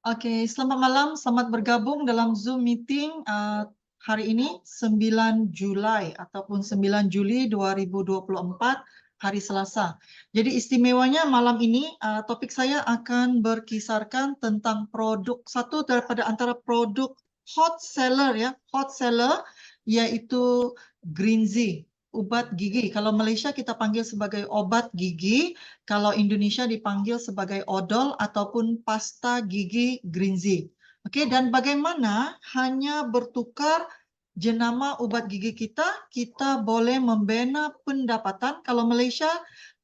Oke, selamat malam, selamat bergabung dalam Zoom meeting hari ini 9 Julai ataupun 9 Juli 2024 hari Selasa. Jadi istimewanya malam ini topik saya akan berkisarkan tentang satu daripada antara produk hot seller yaitu Greenzy, obat gigi. Kalau Malaysia kita panggil sebagai obat gigi, kalau Indonesia dipanggil sebagai odol ataupun pasta gigi Greenzy. Oke, dan bagaimana hanya bertukar jenama obat gigi kita boleh membina pendapatan. Kalau Malaysia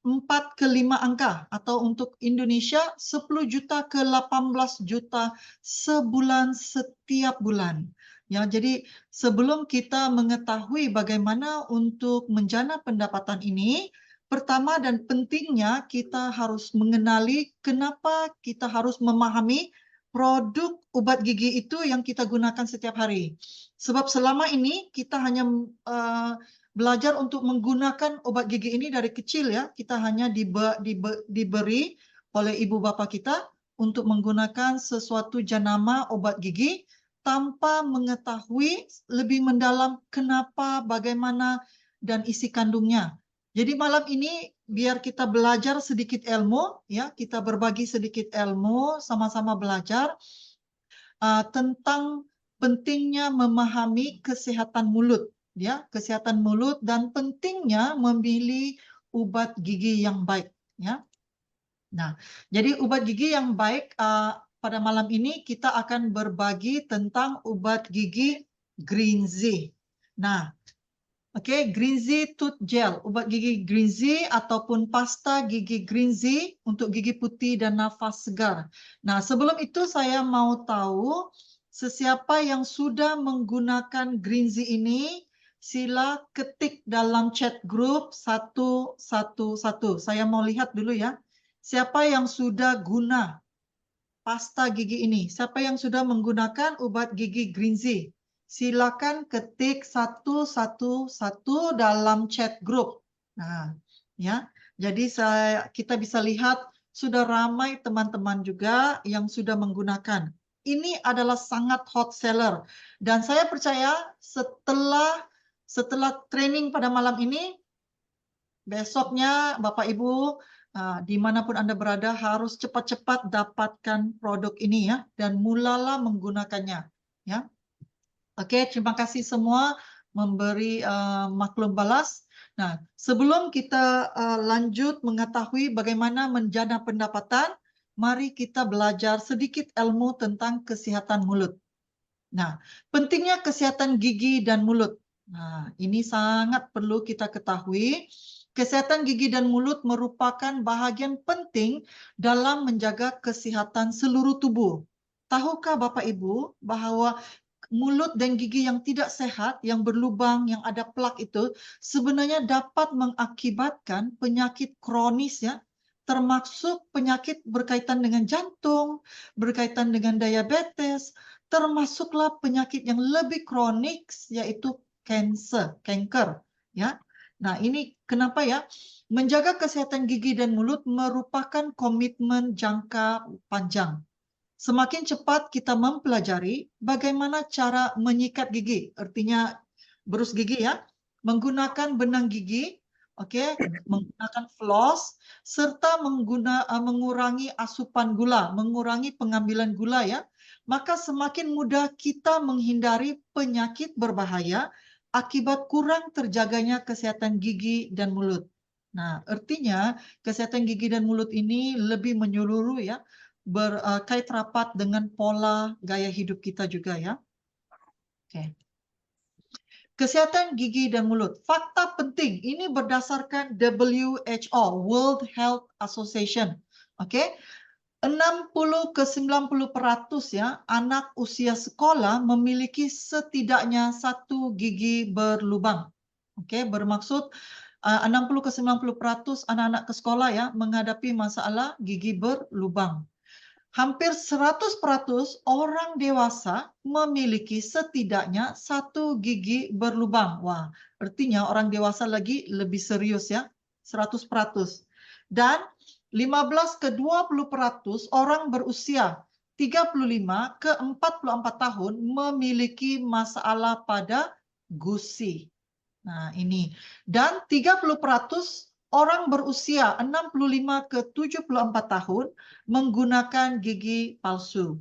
4 ke 5 angka, atau untuk Indonesia 10 juta ke 18 juta sebulan setiap bulan. Ya, jadi sebelum kita mengetahui bagaimana untuk menjana pendapatan ini, pertama dan pentingnya kita harus mengenali kenapa kita harus memahami produk obat gigi itu yang kita gunakan setiap hari. Sebab selama ini kita hanya belajar untuk menggunakan obat gigi ini dari kecil ya. Kita hanya diberi oleh ibu bapa kita untuk menggunakan sesuatu jenama obat gigi tanpa mengetahui lebih mendalam kenapa, bagaimana, dan isi kandungnya. Jadi malam ini biar kita belajar sedikit ilmu, ya, kita berbagi sedikit ilmu, sama-sama belajar tentang pentingnya memahami kesehatan mulut, ya, kesehatan mulut dan pentingnya memilih obat gigi yang baik, ya. Nah, jadi obat gigi yang baik pada malam ini kita akan berbagi tentang obat gigi Greenzy. Nah, oke, Greenzy Tooth Gel, obat gigi Greenzy ataupun pasta gigi Greenzy untuk gigi putih dan nafas segar. Nah, sebelum itu saya mau tahu sesiapa yang sudah menggunakan Greenzy ini, sila ketik dalam chat group 111. Saya mau lihat dulu ya. Siapa yang sudah guna pasta gigi ini? Siapa yang sudah menggunakan obat gigi Greenzy? Silakan ketik 111 dalam chat group. Nah, ya. Jadi kita bisa lihat sudah ramai teman-teman juga yang sudah menggunakan. Ini adalah sangat hot seller dan saya percaya setelah training pada malam ini, besoknya Bapak Ibu dimanapun Anda berada harus cepat-cepat dapatkan produk ini ya dan mulalah menggunakannya ya. Oke, terima kasih semua memberi maklum balas. Nah, sebelum kita lanjut mengetahui bagaimana menjana pendapatan, mari kita belajar sedikit ilmu tentang kesehatan mulut. Nah, pentingnya kesehatan gigi dan mulut. Nah, ini sangat perlu kita ketahui. Kesehatan gigi dan mulut merupakan bahagian penting dalam menjaga kesehatan seluruh tubuh. Tahukah Bapak Ibu bahwa mulut dan gigi yang tidak sehat, yang berlubang, yang ada plak itu sebenarnya dapat mengakibatkan penyakit kronis ya, termasuk penyakit berkaitan dengan jantung, berkaitan dengan diabetes, termasuklah penyakit yang lebih kronik yaitu kanker ya. Nah, ini kenapa ya? Menjaga kesehatan gigi dan mulut merupakan komitmen jangka panjang. Semakin cepat kita mempelajari bagaimana cara menyikat gigi, artinya berus gigi ya, menggunakan benang gigi, oke, menggunakan floss, serta mengurangi asupan gula, mengurangi pengambilan gula ya, maka semakin mudah kita menghindari penyakit berbahaya akibat kurang terjaganya kesehatan gigi dan mulut. Nah, artinya kesehatan gigi dan mulut ini lebih menyeluruh ya, berkait rapat dengan pola gaya hidup kita juga ya. Oke. Kesehatan gigi dan mulut. Fakta penting ini berdasarkan WHO, World Health Association. Oke. 60 ke 90% ya anak usia sekolah memiliki setidaknya satu gigi berlubang. Oke, bermaksud 60 ke 90% anak-anak ke sekolah ya menghadapi masalah gigi berlubang. Hampir 100% orang dewasa memiliki setidaknya satu gigi berlubang. Wah, artinya orang dewasa lagi lebih serius ya, 100%. Dan 15 ke 20% orang berusia 35 ke 44 tahun memiliki masalah pada gusi. Nah, ini. Dan 30% orang berusia 65 ke 74 tahun menggunakan gigi palsu.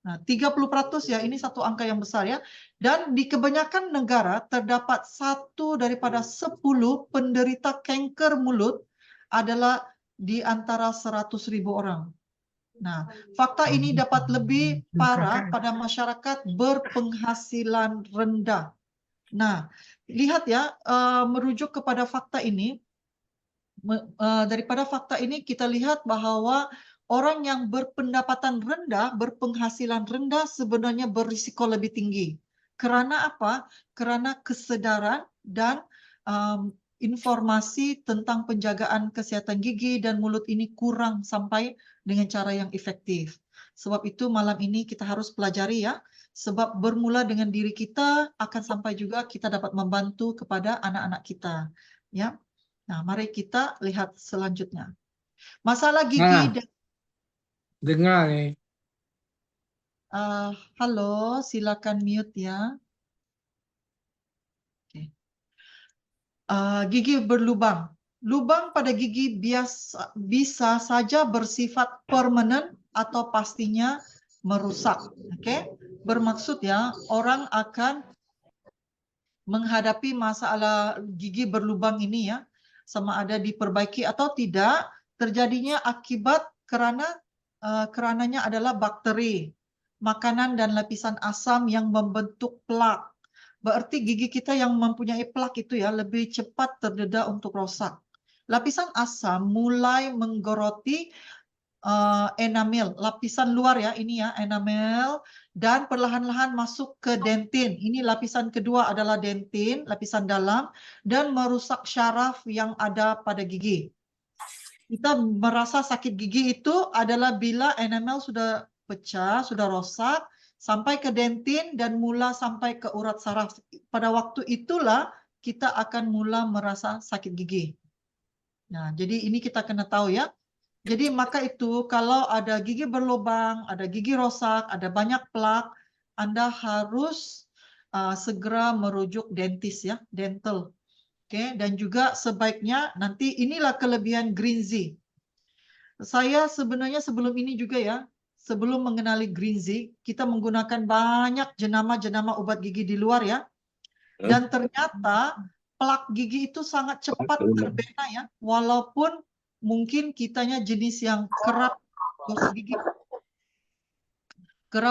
Nah, 30% ya, ini satu angka yang besar ya. Dan di kebanyakan negara terdapat 1 daripada 10 penderita kanker mulut adalah di antara 100.000 orang. Nah, fakta ini dapat lebih parah pada masyarakat berpenghasilan rendah. Nah, lihat ya, merujuk kepada fakta ini, daripada fakta ini kita lihat bahwa orang yang berpendapatan rendah, berpenghasilan rendah sebenarnya berisiko lebih tinggi. Karena apa? Karena kesedaran dan informasi tentang penjagaan kesehatan gigi dan mulut ini kurang sampai dengan cara yang efektif. Sebab itu malam ini kita harus pelajari ya, sebab bermula dengan diri kita akan sampai juga kita dapat membantu kepada anak-anak kita. Ya. Nah, mari kita lihat selanjutnya. Masalah gigi Nah, dan dengar nih. halo, silakan mute ya. Oke. Gigi berlubang. Lubang pada gigi bisa saja bersifat permanen atau pastinya merusak. Oke, bermaksud ya orang akan menghadapi masalah gigi berlubang ini ya, sama ada diperbaiki atau tidak, terjadinya akibat kerananya adalah bakteri, makanan dan lapisan asam yang membentuk plak. Berarti gigi kita yang mempunyai plak itu ya lebih cepat terdedah untuk rosak. Lapisan asam mulai menggoroti enamel, lapisan luar ya, ini ya enamel, dan perlahan-lahan masuk ke dentin. Ini lapisan kedua adalah dentin, lapisan dalam, dan merusak syaraf yang ada pada gigi. Kita merasa sakit gigi itu adalah bila enamel sudah pecah, sudah rosak, sampai ke dentin dan mula sampai ke urat saraf. Pada waktu itulah kita akan mula merasa sakit gigi. Nah, jadi ini kita kena tahu ya. Jadi maka itu kalau ada gigi berlubang, ada gigi rosak, ada banyak plak, Anda harus segera merujuk dentis ya, dental. Oke, dan juga sebaiknya nanti inilah kelebihan Greenzy. Saya sebenarnya sebelum ini juga ya, sebelum mengenali Greenzy, kita menggunakan banyak jenama-jenama obat gigi di luar ya. Dan ternyata plak gigi itu sangat cepat terbena ya, walaupun mungkin kitanya jenis yang kerap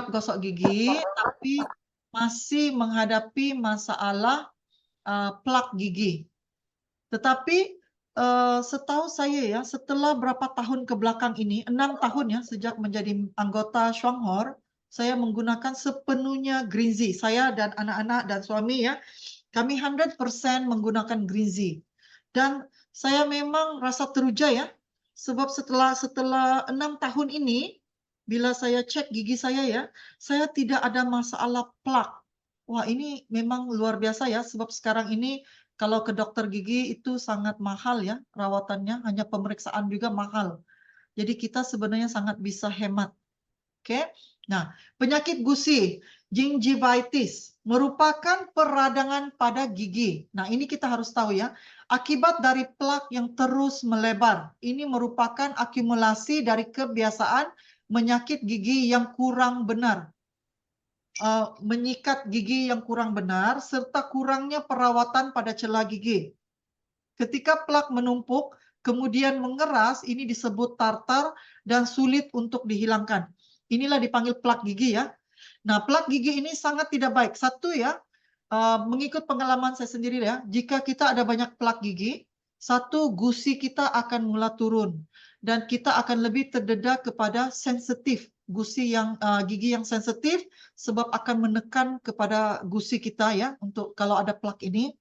gosok gigi, tapi masih menghadapi masalah plak gigi. Tetapi setahu saya ya, setelah berapa tahun ke belakang ini, 6 tahun ya sejak menjadi anggota Shuanghor, saya menggunakan sepenuhnya Greenzy. Saya dan anak-anak dan suami ya, kami 100% menggunakan Greenzy. Dan saya memang rasa teruja ya, sebab setelah 6 tahun ini, bila saya cek gigi saya ya, saya tidak ada masalah plak. Wah, ini memang luar biasa ya, sebab sekarang ini kalau ke dokter gigi itu sangat mahal ya rawatannya, hanya pemeriksaan juga mahal. Jadi kita sebenarnya sangat bisa hemat. Oke. Nah, penyakit gusi, gingivitis, merupakan peradangan pada gigi. Nah, ini kita harus tahu ya. Akibat dari plak yang terus melebar. Ini merupakan akumulasi dari kebiasaan menyakit gigi yang kurang benar. Menyikat gigi yang kurang benar, serta kurangnya perawatan pada celah gigi. Ketika plak menumpuk, kemudian mengeras, ini disebut tartar dan sulit untuk dihilangkan. Inilah dipanggil plak gigi ya. Nah, plak gigi ini sangat tidak baik. Satu ya, mengikut pengalaman saya sendiri ya, jika kita ada banyak plak gigi, satu, gusi kita akan mulai turun. Dan kita akan lebih terdedah kepada sensitif. Gigi yang sensitif sebab akan menekan kepada gusi kita ya, untuk kalau ada plak ini.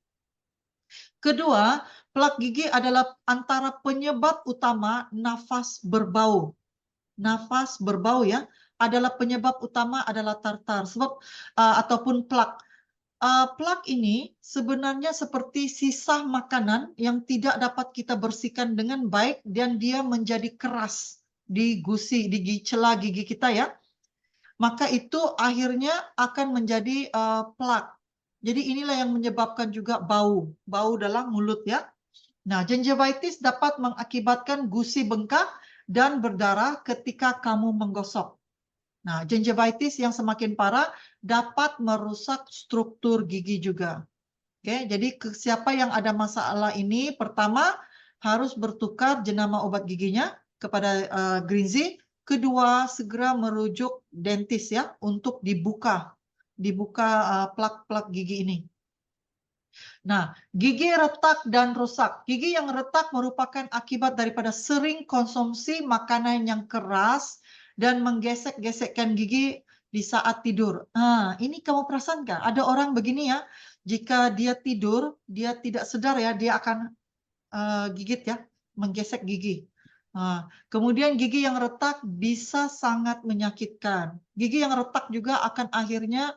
Kedua, plak gigi adalah antara penyebab utama nafas berbau. Nafas berbau ya, adalah penyebab utama adalah tartar sebab ataupun plak. Plak ini sebenarnya seperti sisa makanan yang tidak dapat kita bersihkan dengan baik dan dia menjadi keras di gusi, di celah gigi kita ya. maka itu akhirnya akan menjadi plak. Jadi inilah yang menyebabkan juga bau dalam mulut ya. Nah, gingivitis dapat mengakibatkan gusi bengkak dan berdarah ketika kamu menggosok. Nah, gingivitis yang semakin parah dapat merusak struktur gigi juga. Oke, jadi siapa yang ada masalah ini, pertama harus bertukar jenama obat giginya kepada Greenzy. Kedua, segera merujuk dentis ya untuk dibuka plak-plak gigi ini. Nah, gigi retak dan rusak. Gigi yang retak merupakan akibat daripada sering konsumsi makanan yang keras dan menggesek-gesekkan gigi di saat tidur. Nah, ini kamu perasan nggak? Ada orang begini ya, jika dia tidur, dia tidak sadar ya, dia akan gigit ya, menggesek gigi. Nah, kemudian gigi yang retak bisa sangat menyakitkan. Gigi yang retak juga akan akhirnya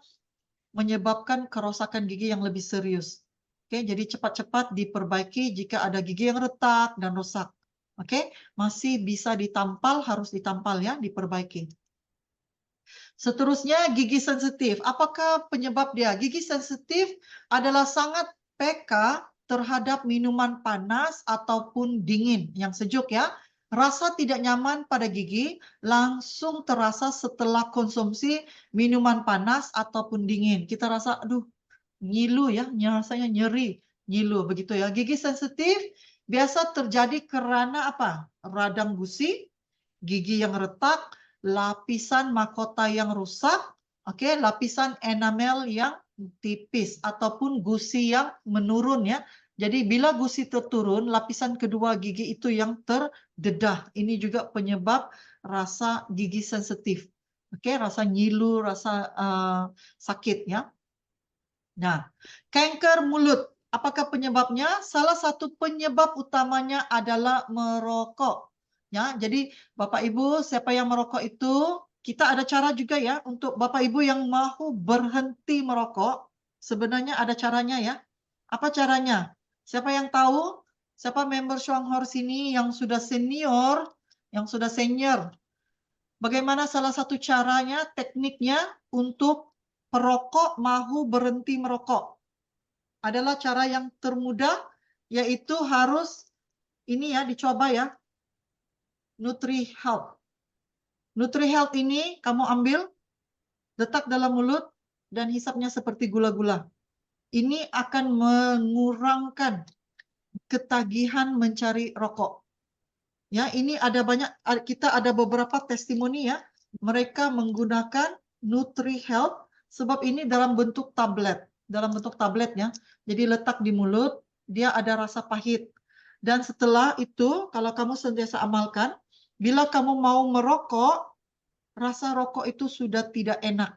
menyebabkan kerusakan gigi yang lebih serius. Oke, jadi cepat-cepat diperbaiki jika ada gigi yang retak dan rusak. Oke, masih bisa ditampal, harus ditampal ya, diperbaiki. Seterusnya gigi sensitif. Apakah penyebab dia? Gigi sensitif adalah sangat peka terhadap minuman panas ataupun dingin yang sejuk ya. Rasa tidak nyaman pada gigi langsung terasa setelah konsumsi minuman panas ataupun dingin. Kita rasa, aduh, ngilu ya, rasanya nyeri, ngilu begitu ya. Gigi sensitif biasa terjadi karena apa? Radang gusi, gigi yang retak, lapisan mahkota yang rusak, oke, lapisan enamel yang tipis ataupun gusi yang menurun ya. Jadi bila gusi terturun, lapisan kedua gigi itu yang terdedah. Ini juga penyebab rasa gigi sensitif. Oke, rasa nyilu, rasa sakit ya. Nah, kanker mulut. Apakah penyebabnya? Salah satu penyebab utamanya adalah merokok. Ya, jadi Bapak Ibu, siapa yang merokok itu, kita ada cara juga ya untuk Bapak Ibu yang mau berhenti merokok. Sebenarnya ada caranya ya. Apa caranya? Siapa yang tahu? Siapa member Shuanghor sini yang sudah senior, yang sudah senior? Bagaimana salah satu caranya, tekniknya untuk perokok mau berhenti merokok? Adalah cara yang termudah, yaitu harus ini ya, dicoba ya, NutriHealth. NutriHealth ini kamu ambil, letak dalam mulut, dan hisapnya seperti gula-gula. Ini akan mengurangkan ketagihan mencari rokok. Ya, ini ada banyak, kita ada beberapa testimoni ya, mereka menggunakan NutriHealth sebab ini dalam bentuk tablet ya. Jadi letak di mulut, dia ada rasa pahit. Dan setelah itu, kalau kamu sentiasa amalkan, bila kamu mau merokok, rasa rokok itu sudah tidak enak.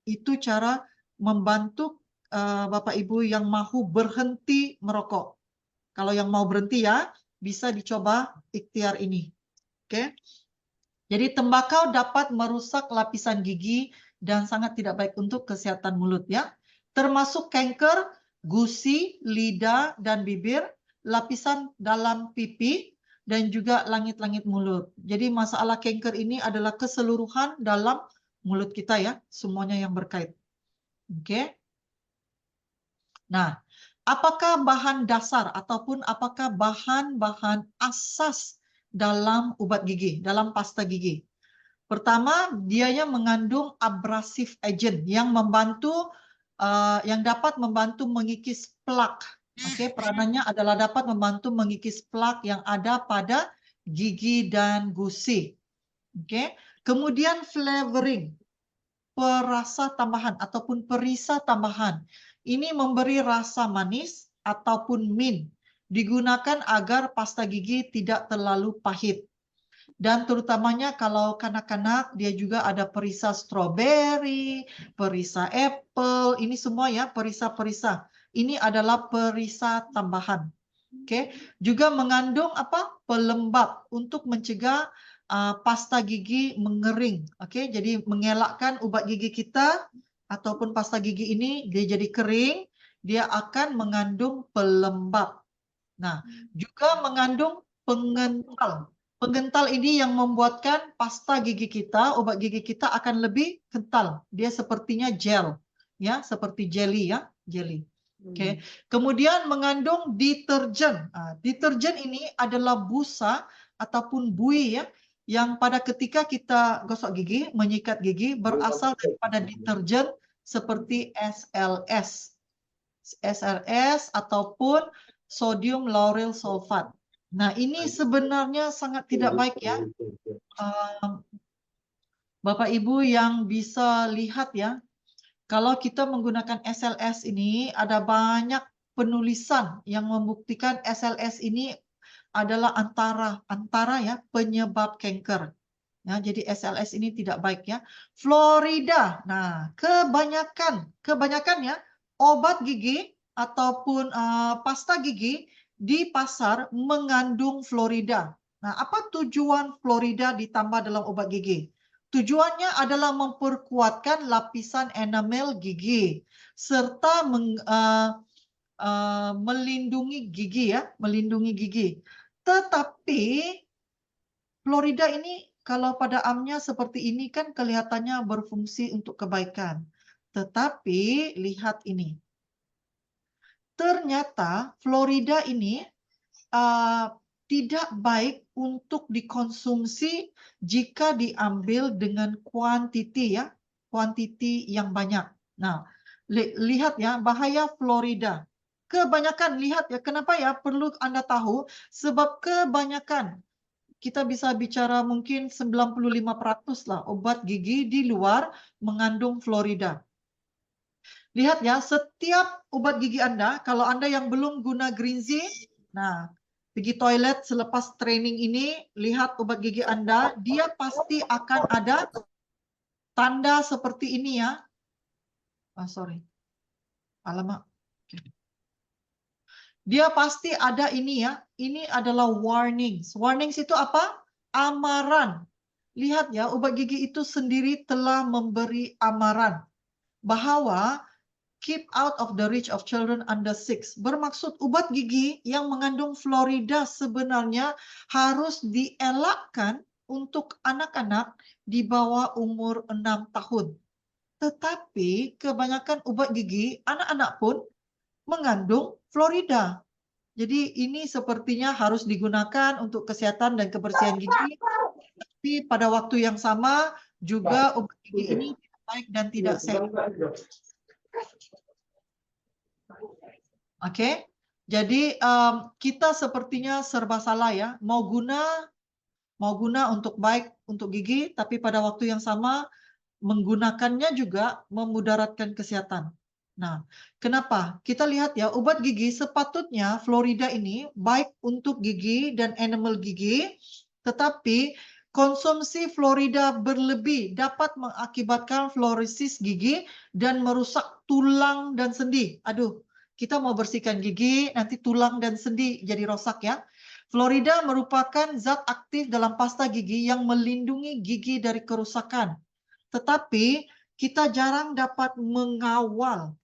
Itu cara membantu Bapak Ibu yang mau berhenti merokok. Kalau yang mau berhenti ya, bisa dicoba ikhtiar ini. Oke. Jadi tembakau dapat merusak lapisan gigi dan sangat tidak baik untuk kesehatan mulut ya. Termasuk kanker gusi, lidah dan bibir, lapisan dalam pipi dan juga langit-langit mulut. Jadi masalah kanker ini adalah keseluruhan dalam mulut kita ya, semuanya yang berkait. Oke. Nah, apakah bahan dasar ataupun apakah bahan-bahan asas dalam obat gigi, dalam pasta gigi? Pertama, dianya mengandung abrasive agent yang membantu, yang dapat membantu mengikis plak. Oke, peranannya adalah dapat membantu mengikis plak yang ada pada gigi dan gusi. Oke, kemudian flavoring, perasa tambahan ataupun perisa tambahan. Ini memberi rasa manis ataupun mint. Digunakan agar pasta gigi tidak terlalu pahit. Dan terutamanya kalau kanak-kanak, dia juga ada perisa strawberry, perisa apple, ini semua ya perisa-perisa. Ini adalah perisa tambahan. Oke, juga mengandung apa? Pelembab untuk mencegah pasta gigi mengering. Oke, jadi mengelakkan ubat gigi kita ataupun pasta gigi ini dia jadi kering, dia akan mengandung pelembab. Nah, juga mengandung pengental. Penggental ini yang membuatkan pasta gigi kita, obat gigi kita akan lebih kental. Dia sepertinya gel, ya, seperti jelly ya, jelly. Oke. Kemudian mengandung deterjen. Deterjen ini adalah busa ataupun bui ya, yang pada ketika kita gosok gigi, menyikat gigi berasal daripada deterjen seperti SLS ataupun sodium lauryl sulfat. Nah, ini sebenarnya sangat tidak baik ya. Bapak Ibu yang bisa lihat ya, kalau kita menggunakan SLS ini ada banyak penulisan yang membuktikan SLS ini adalah antara ya penyebab kanker. Ya, jadi SLS ini tidak baik ya. Florida. Nah, kebanyakan ya obat gigi ataupun pasta gigi di pasar mengandung Florida. Nah, apa tujuan Florida ditambah dalam obat gigi? Tujuannya adalah memperkuatkan lapisan enamel gigi serta melindungi gigi ya, melindungi gigi. Tetapi Florida ini kalau pada amnya seperti ini kan kelihatannya berfungsi untuk kebaikan. Tetapi lihat ini. Ternyata Florida ini tidak baik untuk dikonsumsi jika diambil dengan kuantiti ya, kuantiti yang banyak. Nah, lihat ya bahaya Florida. Kebanyakan lihat ya, kenapa ya perlu Anda tahu? Sebab kebanyakan kita bisa bicara mungkin 95% lah obat gigi di luar mengandung Florida. Lihat ya, setiap obat gigi Anda, kalau Anda yang belum guna Greenzy, nah, pergi toilet selepas training ini, lihat obat gigi Anda, dia pasti akan ada tanda seperti ini ya. Sorry. Alamak. Dia pasti ada ini ya. Ini adalah warnings. Warnings itu apa? Amaran. Lihat ya, obat gigi itu sendiri telah memberi amaran bahwa keep out of the reach of children under 6. Bermaksud obat gigi yang mengandung Florida sebenarnya harus dielakkan untuk anak-anak di bawah umur 6 tahun. Tetapi kebanyakan obat gigi anak-anak pun mengandung Florida. Jadi ini sepertinya harus digunakan untuk kesehatan dan kebersihan gigi. Tapi pada waktu yang sama juga obat gigi ini tidak baik dan tidak sehat. Oke, jadi kita sepertinya serba salah ya. Mau guna untuk baik untuk gigi, tapi pada waktu yang sama menggunakannya juga memudaratkan kesehatan. Nah, kenapa? Kita lihat ya, obat gigi sepatutnya Florida ini baik untuk gigi dan enamel gigi, tetapi konsumsi Florida berlebih dapat mengakibatkan fluorosis gigi dan merusak tulang dan sendi. Aduh, kita mau bersihkan gigi, nanti tulang dan sendi jadi rosak ya. Florida merupakan zat aktif dalam pasta gigi yang melindungi gigi dari kerusakan. Tetapi kita jarang dapat mengawal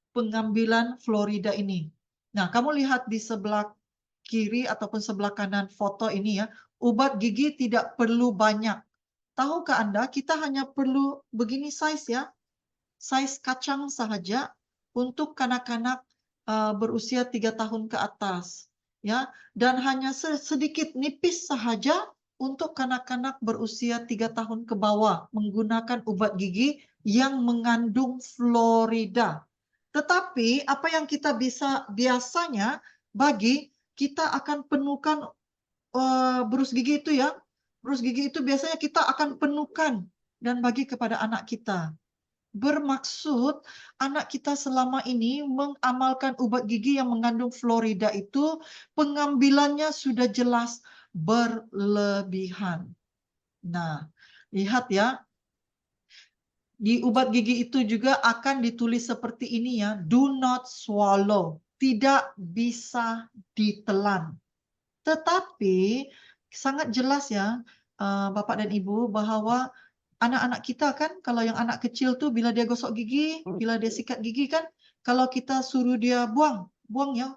pengambilan Florida ini. Nah, kamu lihat di sebelah kiri ataupun sebelah kanan foto ini ya, obat gigi tidak perlu banyak. Tahukah Anda, kita hanya perlu begini size ya, size kacang sahaja untuk kanak-kanak berusia 3 tahun ke atas. Ya, dan hanya sedikit nipis sahaja untuk kanak-kanak berusia 3 tahun ke bawah menggunakan obat gigi yang mengandung Florida. Tetapi apa yang kita bisa biasanya bagi kita akan penuhkan berus gigi itu ya. Berus gigi itu biasanya kita akan penuhkan dan bagi kepada anak kita. Bermaksud anak kita selama ini mengamalkan obat gigi yang mengandung Florida itu pengambilannya sudah jelas berlebihan. Nah, lihat ya. Di obat gigi itu juga akan ditulis seperti ini ya, do not swallow, tidak bisa ditelan. Tetapi sangat jelas ya Bapak dan Ibu bahwa anak-anak kita kan, kalau yang anak kecil tuh bila dia gosok gigi, bila dia sikat gigi kan, kalau kita suruh dia buang ya,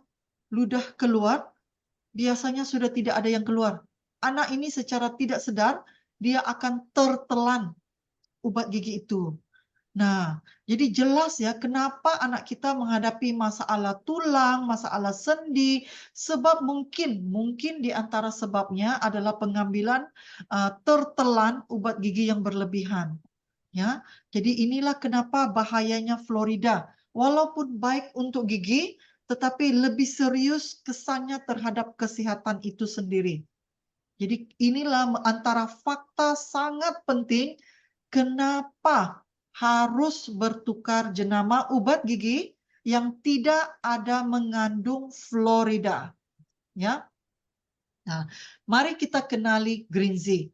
ludah keluar, biasanya sudah tidak ada yang keluar. anak ini secara tidak sadar dia akan tertelan ubat gigi itu. Nah, jadi jelas ya kenapa anak kita menghadapi masalah tulang, masalah sendi, sebab mungkin di antara sebabnya adalah pengambilan tertelan ubat gigi yang berlebihan. Ya, jadi inilah kenapa bahayanya fluorida. Walaupun baik untuk gigi, tetapi lebih serius kesannya terhadap kesehatan itu sendiri. Jadi inilah antara fakta sangat penting kenapa harus bertukar jenama obat gigi yang tidak ada mengandung fluorida. Ya. Nah, mari kita kenali Greenzy.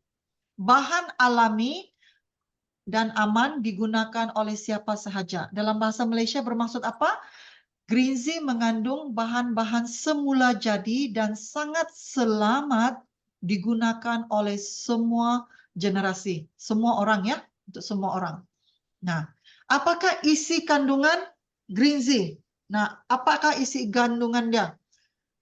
Bahan alami dan aman digunakan oleh siapa sahaja. Dalam bahasa Malaysia bermaksud apa? Greenzy mengandung bahan-bahan semula jadi dan sangat selamat digunakan oleh semua generasi, semua orang ya, untuk semua orang. Nah, apakah isi kandungan Greenzy? Nah, apakah isi kandungan dia?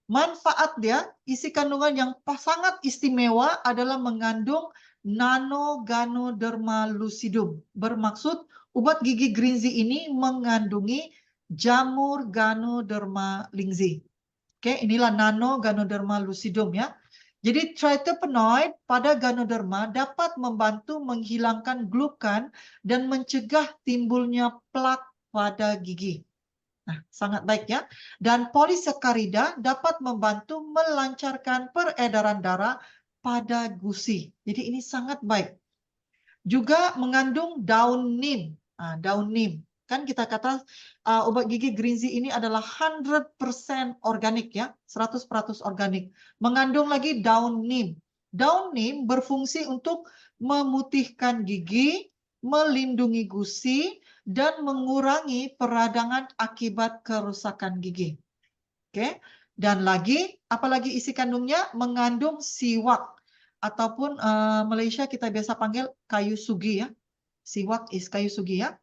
Manfaat dia, isi kandungan yang sangat istimewa adalah mengandung Nano-Ganoderma lucidum. Bermaksud obat gigi Greenzy ini mengandungi jamur Ganoderma lingzi. Oke, inilah Nano-Ganoderma lucidum ya. Jadi tritepenoid pada Ganoderma dapat membantu menghilangkan glukan dan mencegah timbulnya plak pada gigi. Nah, sangat baik ya. Dan polisakarida dapat membantu melancarkan peredaran darah pada gusi. Jadi ini sangat baik. Juga mengandung daun neem. Daun neem. Kan kita kata obat gigi Greenzy ini adalah 100% organik ya, 100% organik. Mengandung lagi daun neem. Daun neem berfungsi untuk memutihkan gigi, melindungi gusi, dan mengurangi peradangan akibat kerusakan gigi. Oke. Dan lagi, apalagi isi kandungnya mengandung siwak ataupun Malaysia kita biasa panggil kayu sugi ya. Siwak is kayu sugi ya.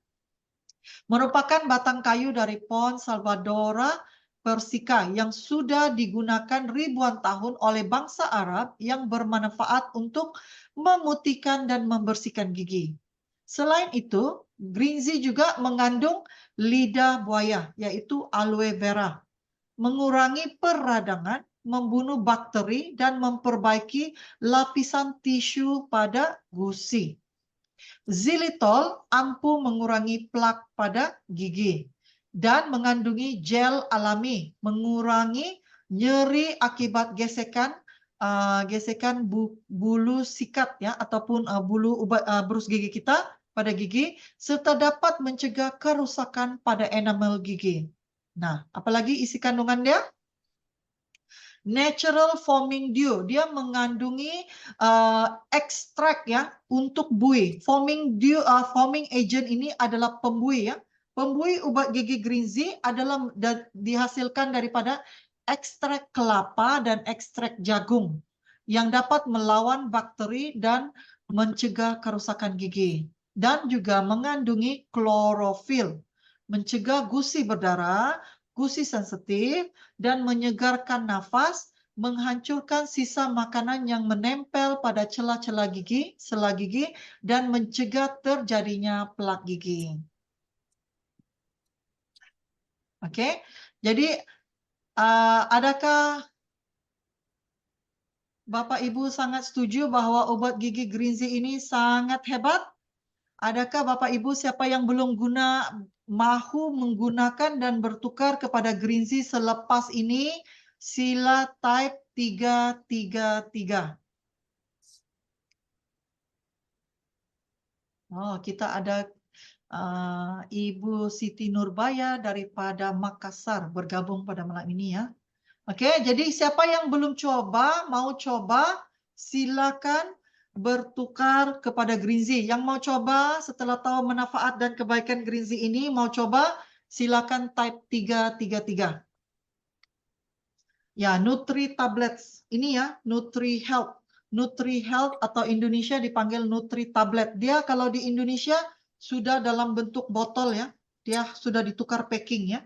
Merupakan batang kayu dari pohon Salvadora persica yang sudah digunakan ribuan tahun oleh bangsa Arab yang bermanfaat untuk memutihkan dan membersihkan gigi. Selain itu, Greenzy juga mengandung lidah buaya, yaitu aloe vera, mengurangi peradangan, membunuh bakteri, dan memperbaiki lapisan tisu pada gusi. Xylitol ampuh mengurangi plak pada gigi dan mengandungi gel alami, mengurangi nyeri akibat gesekan bulu sikat ya ataupun bulu berus gigi kita pada gigi serta dapat mencegah kerusakan pada enamel gigi. Nah, apalagi isi kandungan dia? Natural foaming dew, dia mengandungi ekstrak ya untuk buih. Foaming dew, foaming agent ini adalah pembuih ya. Pembuih obat gigi Greenzy adalah dihasilkan daripada ekstrak kelapa dan ekstrak jagung yang dapat melawan bakteri dan mencegah kerusakan gigi. Dan juga mengandungi klorofil, mencegah gusi berdarah, gusi sensitif, dan menyegarkan nafas, menghancurkan sisa makanan yang menempel pada celah-celah gigi, sela gigi, dan mencegah terjadinya plak gigi. Oke, jadi adakah Bapak Ibu sangat setuju bahwa obat gigi Greenzy ini sangat hebat? Adakah Bapak Ibu siapa yang belum mahu menggunakan dan bertukar kepada Greenzy selepas ini? Sila type 333. Oh, kita ada Ibu Siti Nurbaya daripada Makassar bergabung pada malam ini ya. Oke, jadi siapa yang belum coba, mau coba, silakan bertukar kepada Greenzy. Yang mau coba setelah tahu manfaat dan kebaikan Greenzy ini, mau coba, silakan type 333. Ya, Nutri Tablets. Ini ya, Nutri Health. Nutri Health atau Indonesia dipanggil Nutri Tablet. Dia kalau di Indonesia sudah dalam bentuk botol ya. Dia sudah ditukar packing ya.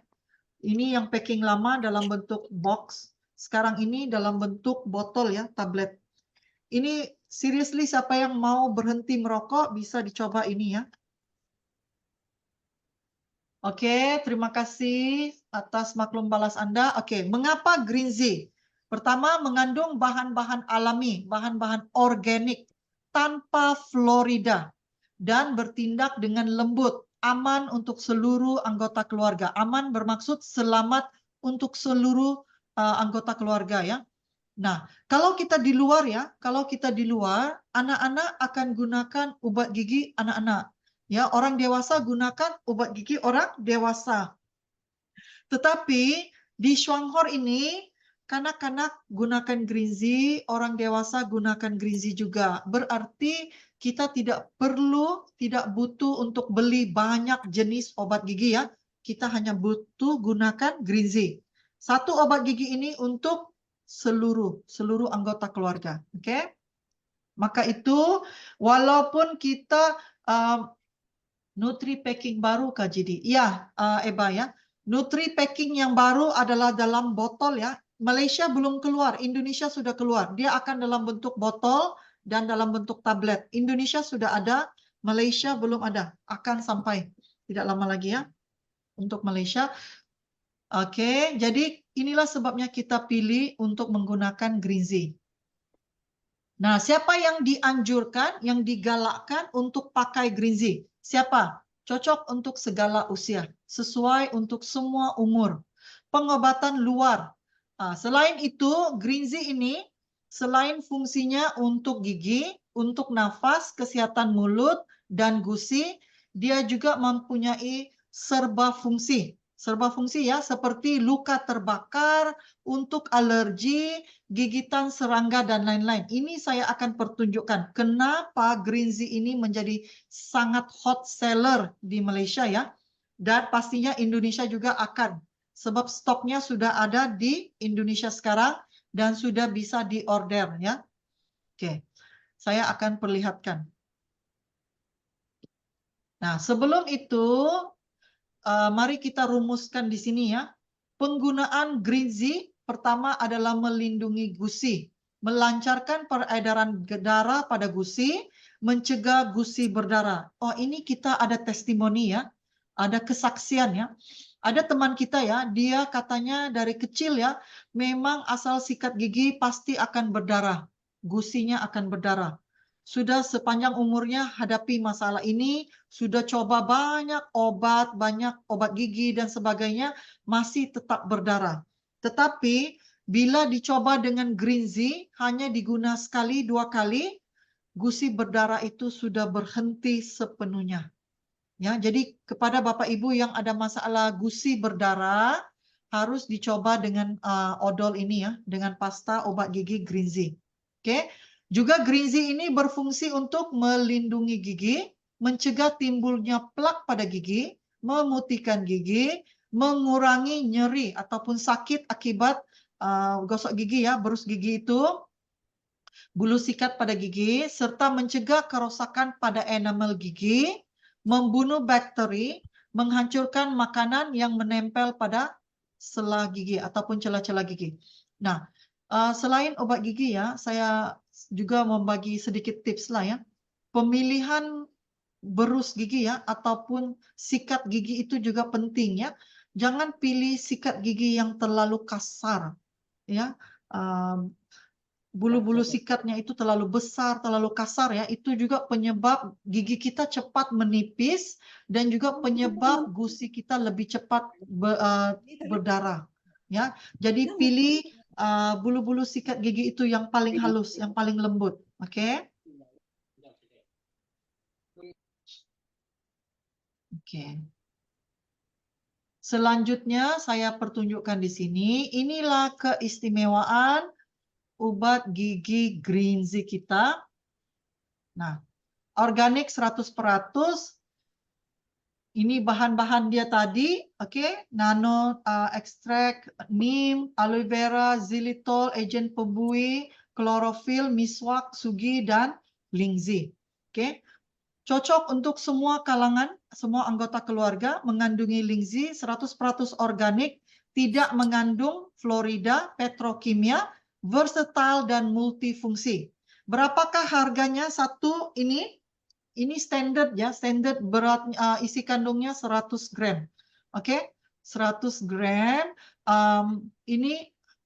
Ini yang packing lama dalam bentuk box. Sekarang ini dalam bentuk botol ya, tablet. Ini seriously siapa yang mau berhenti merokok bisa dicoba ini ya. Oke, terima kasih atas maklum balas Anda. Oke, mengapa green tea? Pertama, mengandung bahan-bahan alami, bahan-bahan organik tanpa fluorida dan bertindak dengan lembut, aman untuk seluruh anggota keluarga. Aman bermaksud selamat untuk seluruh anggota keluarga ya. Nah, kalau kita di luar ya, kalau kita di luar, anak-anak akan gunakan obat gigi anak-anak. Ya, orang dewasa gunakan obat gigi orang dewasa. Tetapi di Shuanghor ini, kanak-kanak gunakan green tea, orang dewasa gunakan green tea juga. Berarti kita tidak perlu, tidak butuh untuk beli banyak jenis obat gigi ya. Kita hanya butuh gunakan green tea. Satu obat gigi ini untuk seluruh anggota keluarga. Oke? Maka itu, walaupun kita Nutri Packing baru Kak Jidi. Ya, Eba ya. Nutri Packing yang baru adalah dalam botol ya. Malaysia belum keluar, Indonesia sudah keluar. Dia akan dalam bentuk botol dan dalam bentuk tablet. Indonesia sudah ada, Malaysia belum ada. Akan sampai tidak lama lagi ya untuk Malaysia. Oke, jadi inilah sebabnya kita pilih untuk menggunakan green tea. Nah, siapa yang dianjurkan, yang digalakkan untuk pakai green tea? Siapa? Cocok untuk segala usia, sesuai untuk semua umur. Pengobatan luar. Selain itu, green tea ini selain fungsinya untuk gigi, untuk nafas, kesehatan mulut, dan gusi, dia juga mempunyai serba fungsi. Serba fungsi ya, seperti luka terbakar, untuk alergi, gigitan serangga, dan lain-lain. Ini saya akan pertunjukkan kenapa green tea ini menjadi sangat hot seller di Malaysia ya. Dan pastinya Indonesia juga akan. Sebab stoknya sudah ada di Indonesia sekarang dan sudah bisa diorder ya. Oke, saya akan perlihatkan. Nah, sebelum itu, mari kita rumuskan di sini ya. Penggunaan green tea pertama adalah melindungi gusi, melancarkan peredaran darah pada gusi, mencegah gusi berdarah. Oh, ini kita ada testimoni ya, ada kesaksian ya. Ada teman kita ya, dia katanya dari kecil ya, memang asal sikat gigi pasti akan berdarah, gusinya akan berdarah. Sudah sepanjang umurnya hadapi masalah ini, sudah coba banyak obat gigi dan sebagainya, masih tetap berdarah. Tetapi bila dicoba dengan green tea, hanya diguna sekali, 2 kali, gusi berdarah itu sudah berhenti sepenuhnya. Ya, jadi kepada Bapak Ibu yang ada masalah gusi berdarah, harus dicoba dengan odol ini ya, dengan pasta obat gigi green tea. Oke. Juga green tea ini berfungsi untuk melindungi gigi, mencegah timbulnya plak pada gigi, memutihkan gigi, mengurangi nyeri ataupun sakit akibat gosok gigi ya, berus gigi itu, bulu sikat pada gigi, serta mencegah kerusakan pada enamel gigi, membunuh bakteri, menghancurkan makanan yang menempel pada sela gigi ataupun celah-celah gigi. Nah, selain obat gigi ya, saya juga membagi sedikit tips lah ya. Pemilihan berus gigi ya ataupun sikat gigi itu juga penting ya. Jangan pilih sikat gigi yang terlalu kasar ya. Bulu-bulu sikatnya itu terlalu besar, terlalu kasar ya. Itu juga penyebab gigi kita cepat menipis dan juga penyebab gusi kita lebih cepat berdarah ya. Jadi pilih bulu-bulu sikat gigi itu yang paling halus, yang paling lembut. Oke. Oke. Selanjutnya saya pertunjukkan di sini. Inilah keistimewaan obat gigi green tea kita. Nah, organik 100%. Ini bahan-bahan dia tadi, oke, nano ekstrak, neem, aloe vera, xylitol, agen pembuih, klorofil, miswak, sugi, dan lingzi. Oke, cocok untuk semua kalangan, semua anggota keluarga, mengandungi lingzi, 100% organik, tidak mengandung fluorida, petrokimia, versatile dan multifungsi. Berapakah harganya satu ini? Ini standar ya, standar berat isi kandungnya 100 gram. Oke, 100 gram. Ini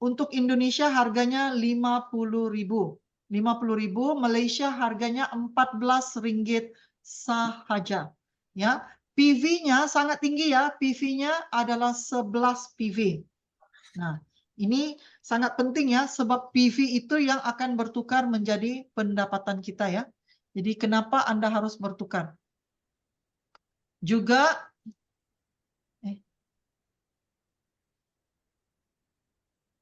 untuk Indonesia harganya 50.000. 50.000, Malaysia harganya 14 ringgit sahaja. Ya, PV-nya sangat tinggi ya. PV-nya adalah 11 PV. Nah, ini sangat penting ya, sebab PV itu yang akan bertukar menjadi pendapatan kita ya. Jadi kenapa Anda harus bertukar? Juga,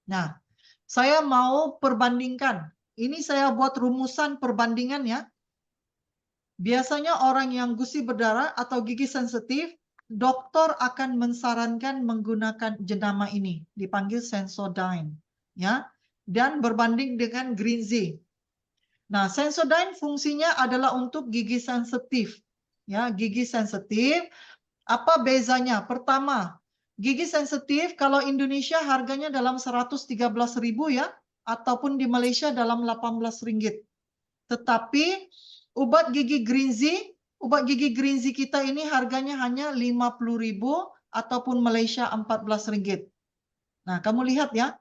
nah, saya mau perbandingkan. Ini saya buat rumusan perbandingan ya. Biasanya orang yang gusi berdarah atau gigi sensitif, dokter akan mensarankan menggunakan jenama ini, dipanggil Sensodyne, ya, dan berbanding dengan Greenzy. Nah, Sensodyne fungsinya adalah untuk gigi sensitif. Ya, gigi sensitif. Apa bezanya? Pertama, gigi sensitif kalau Indonesia harganya dalam 113.000 ya, ataupun di Malaysia dalam 18 ringgit. Tetapi obat gigi Greenzy kita ini harganya hanya 50.000 ataupun Malaysia 14 ringgit. Nah, kamu lihat ya.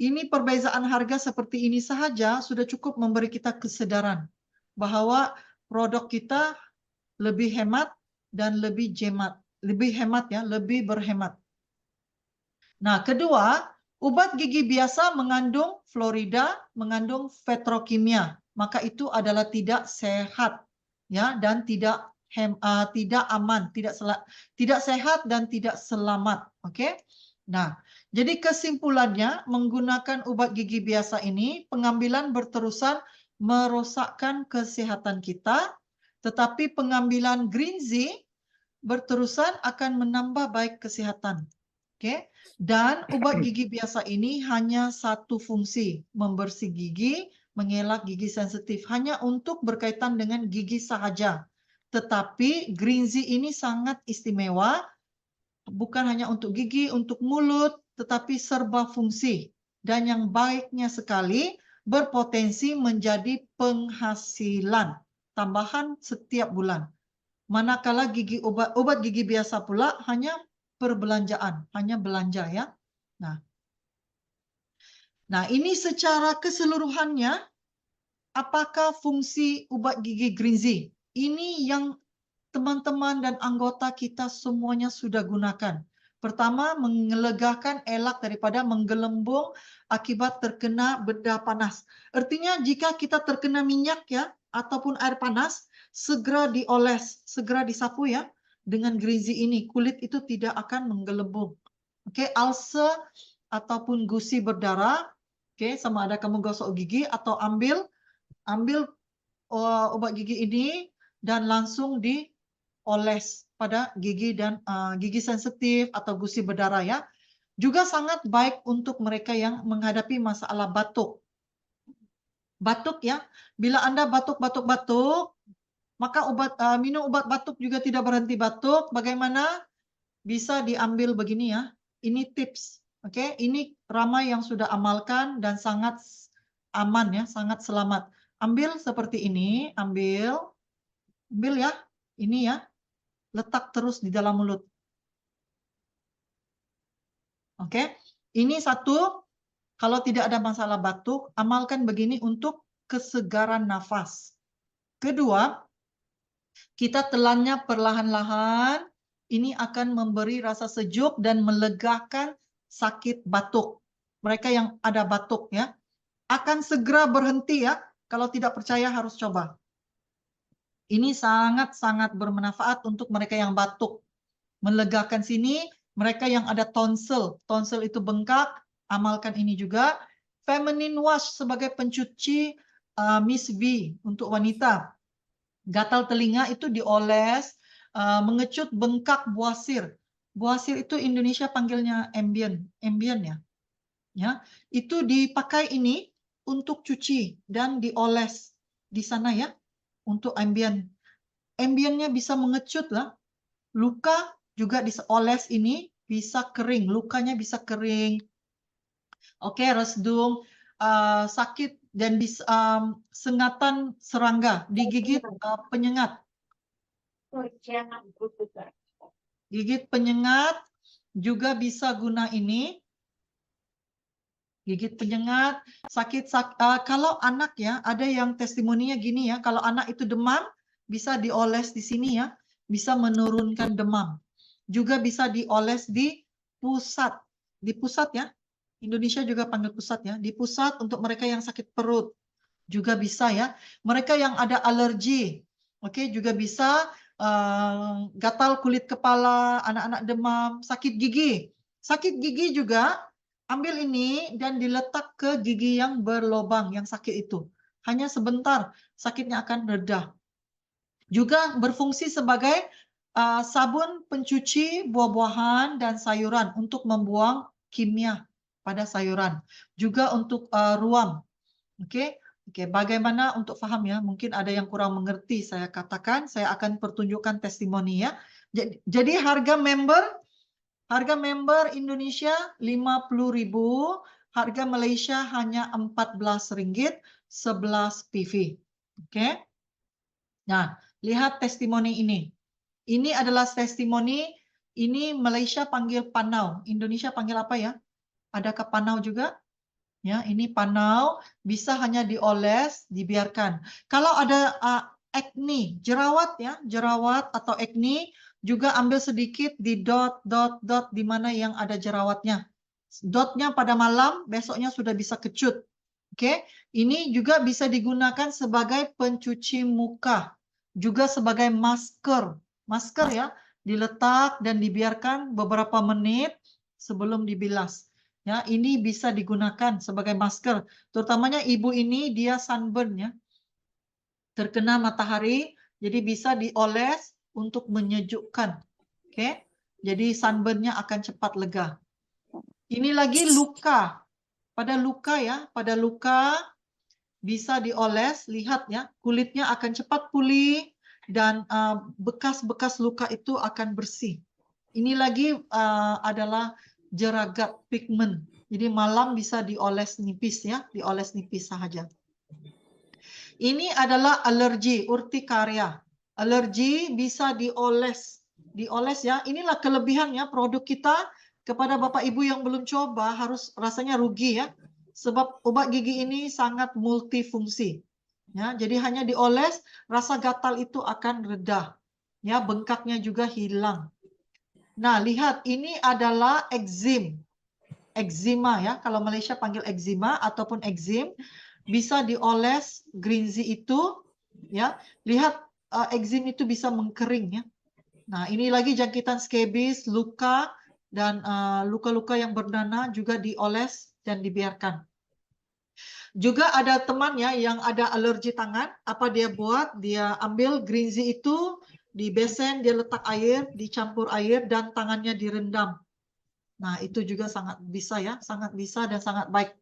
Ini perbezaan harga seperti ini saja sudah cukup memberi kita kesadaran bahwa produk kita lebih hemat dan lebih hemat ya, lebih berhemat. Nah, kedua, obat gigi biasa mengandung fluorida, mengandung petrokimia, maka itu adalah tidak sehat ya dan tidak aman, tidak sehat dan tidak selamat. Oke? Nah, jadi kesimpulannya menggunakan obat gigi biasa ini pengambilan berterusan merosakkan kesehatan kita, tetapi pengambilan Greenzy berterusan akan menambah baik kesehatan. Oke? Dan obat gigi biasa ini hanya satu fungsi, membersih gigi, mengelak gigi sensitif, hanya untuk berkaitan dengan gigi sahaja. Tetapi Greenzy ini sangat istimewa, bukan hanya untuk gigi, untuk mulut, tetapi serba fungsi. Dan yang baiknya sekali, berpotensi menjadi penghasilan tambahan setiap bulan. Manakala obat gigi biasa pula hanya perbelanjaan, hanya belanja ya. Nah, ini secara keseluruhannya, apakah fungsi obat gigi Greenzy? Ini yang teman-teman dan anggota kita semuanya sudah gunakan. Pertama, melegakan elak daripada menggelembung akibat terkena benda panas. Artinya jika kita terkena minyak ya, ataupun air panas, segera dioles, segera disapu ya. Dengan Greenzy ini, kulit itu tidak akan menggelembung. Oke, ulcer ataupun gusi berdarah, oke, sama ada kamu gosok gigi atau ambil obat gigi ini dan langsung dioles pada gigi dan gigi sensitif atau gusi berdarah ya. Juga sangat baik untuk mereka yang menghadapi masalah batuk. Batuk ya, bila Anda batuk-batuk-batuk, maka minum obat batuk juga tidak berhenti batuk. Bagaimana? Bisa diambil begini ya. Ini tips. Oke, ini ramai yang sudah amalkan dan sangat aman ya, sangat selamat. Ambil seperti ini, ambil ya, ini ya, letak terus di dalam mulut. Oke, ini satu, kalau tidak ada masalah batuk, amalkan begini untuk kesegaran nafas. Kedua, kita telannya perlahan-lahan, ini akan memberi rasa sejuk dan melegakan sakit batuk. Mereka yang ada batuk ya, akan segera berhenti ya. Kalau tidak percaya harus coba. Ini sangat-sangat bermanfaat untuk mereka yang batuk. Melegakan sini, mereka yang ada tonsil itu bengkak, amalkan ini juga. Feminine wash sebagai pencuci Miss V untuk wanita. Gatal telinga itu dioles, mengecut bengkak buasir. Buasir itu Indonesia panggilnya ambien ya. Ya, itu dipakai ini untuk cuci dan dioles di sana ya, untuk ambien. Ambiennya bisa mengecut lah. Luka juga dioles ini bisa kering, lukanya bisa kering. Oke, resdung, sakit dan bisa sengatan serangga, digigit penyengat. Gigit penyengat juga bisa guna ini. Gigit penyengat, kalau anak ya, ada yang testimoninya gini ya, kalau anak itu demam, bisa dioles di sini ya, bisa menurunkan demam. Juga bisa dioles di pusat ya, Indonesia juga panggil pusat ya, di pusat untuk mereka yang sakit perut, juga bisa ya. Mereka yang ada alergi, oke, juga bisa gatal kulit kepala, anak-anak demam, sakit gigi. Sakit gigi juga ambil ini dan diletak ke gigi yang berlobang, yang sakit itu. Hanya sebentar, sakitnya akan reda. Juga berfungsi sebagai sabun pencuci buah-buahan dan sayuran untuk membuang kimia pada sayuran. Juga untuk ruam. Oke, bagaimana untuk paham ya? Mungkin ada yang kurang mengerti saya katakan, saya akan pertunjukkan testimoni ya. Jadi harga member Indonesia 50.000, harga Malaysia hanya Rp14, 11 PV. Oke. Nah, lihat testimoni ini. Ini adalah testimoni, ini Malaysia panggil panau, Indonesia panggil apa ya? Adakah panau juga? Ya, ini panau, bisa hanya dioles, dibiarkan. Kalau ada acne, jerawat ya, jerawat atau acne, juga ambil sedikit di dot di mana yang ada jerawatnya. Dotnya pada malam, besoknya sudah bisa kecut. Oke, ini juga bisa digunakan sebagai pencuci muka, juga sebagai masker. Masker ya, diletak dan dibiarkan beberapa menit sebelum dibilas. Ya, ini bisa digunakan sebagai masker. Terutamanya ibu ini dia sunburn ya, terkena matahari, jadi bisa dioles untuk menyejukkan. Oke, jadi sunburnnya akan cepat lega. Ini lagi luka. Pada luka ya, pada luka bisa dioles, lihat ya, kulitnya akan cepat pulih dan bekas-bekas luka itu akan bersih. Ini lagi adalah jeragat pigmen. Jadi malam bisa dioles nipis ya, dioles nipis saja. Ini adalah alergi, urtikaria. Alergi bisa dioles ya. Inilah kelebihannya produk kita. Kepada Bapak Ibu yang belum coba harus rasanya rugi ya. Sebab obat gigi ini sangat multifungsi. Ya, jadi hanya dioles, rasa gatal itu akan reda. Ya, bengkaknya juga hilang. Nah, lihat ini adalah eczema ya. Kalau Malaysia panggil eczema ataupun ekzim, bisa dioles green tea itu ya. Lihat ekzim itu bisa mengkering ya. Nah, ini lagi jangkitan skabis, luka dan luka-luka yang bernanah juga dioles dan dibiarkan. Juga ada teman ya yang ada alergi tangan, apa dia buat? Dia ambil green tea itu, di besen dia letak air, dicampur air dan tangannya direndam. Nah, itu juga sangat bisa ya, sangat bisa dan sangat baik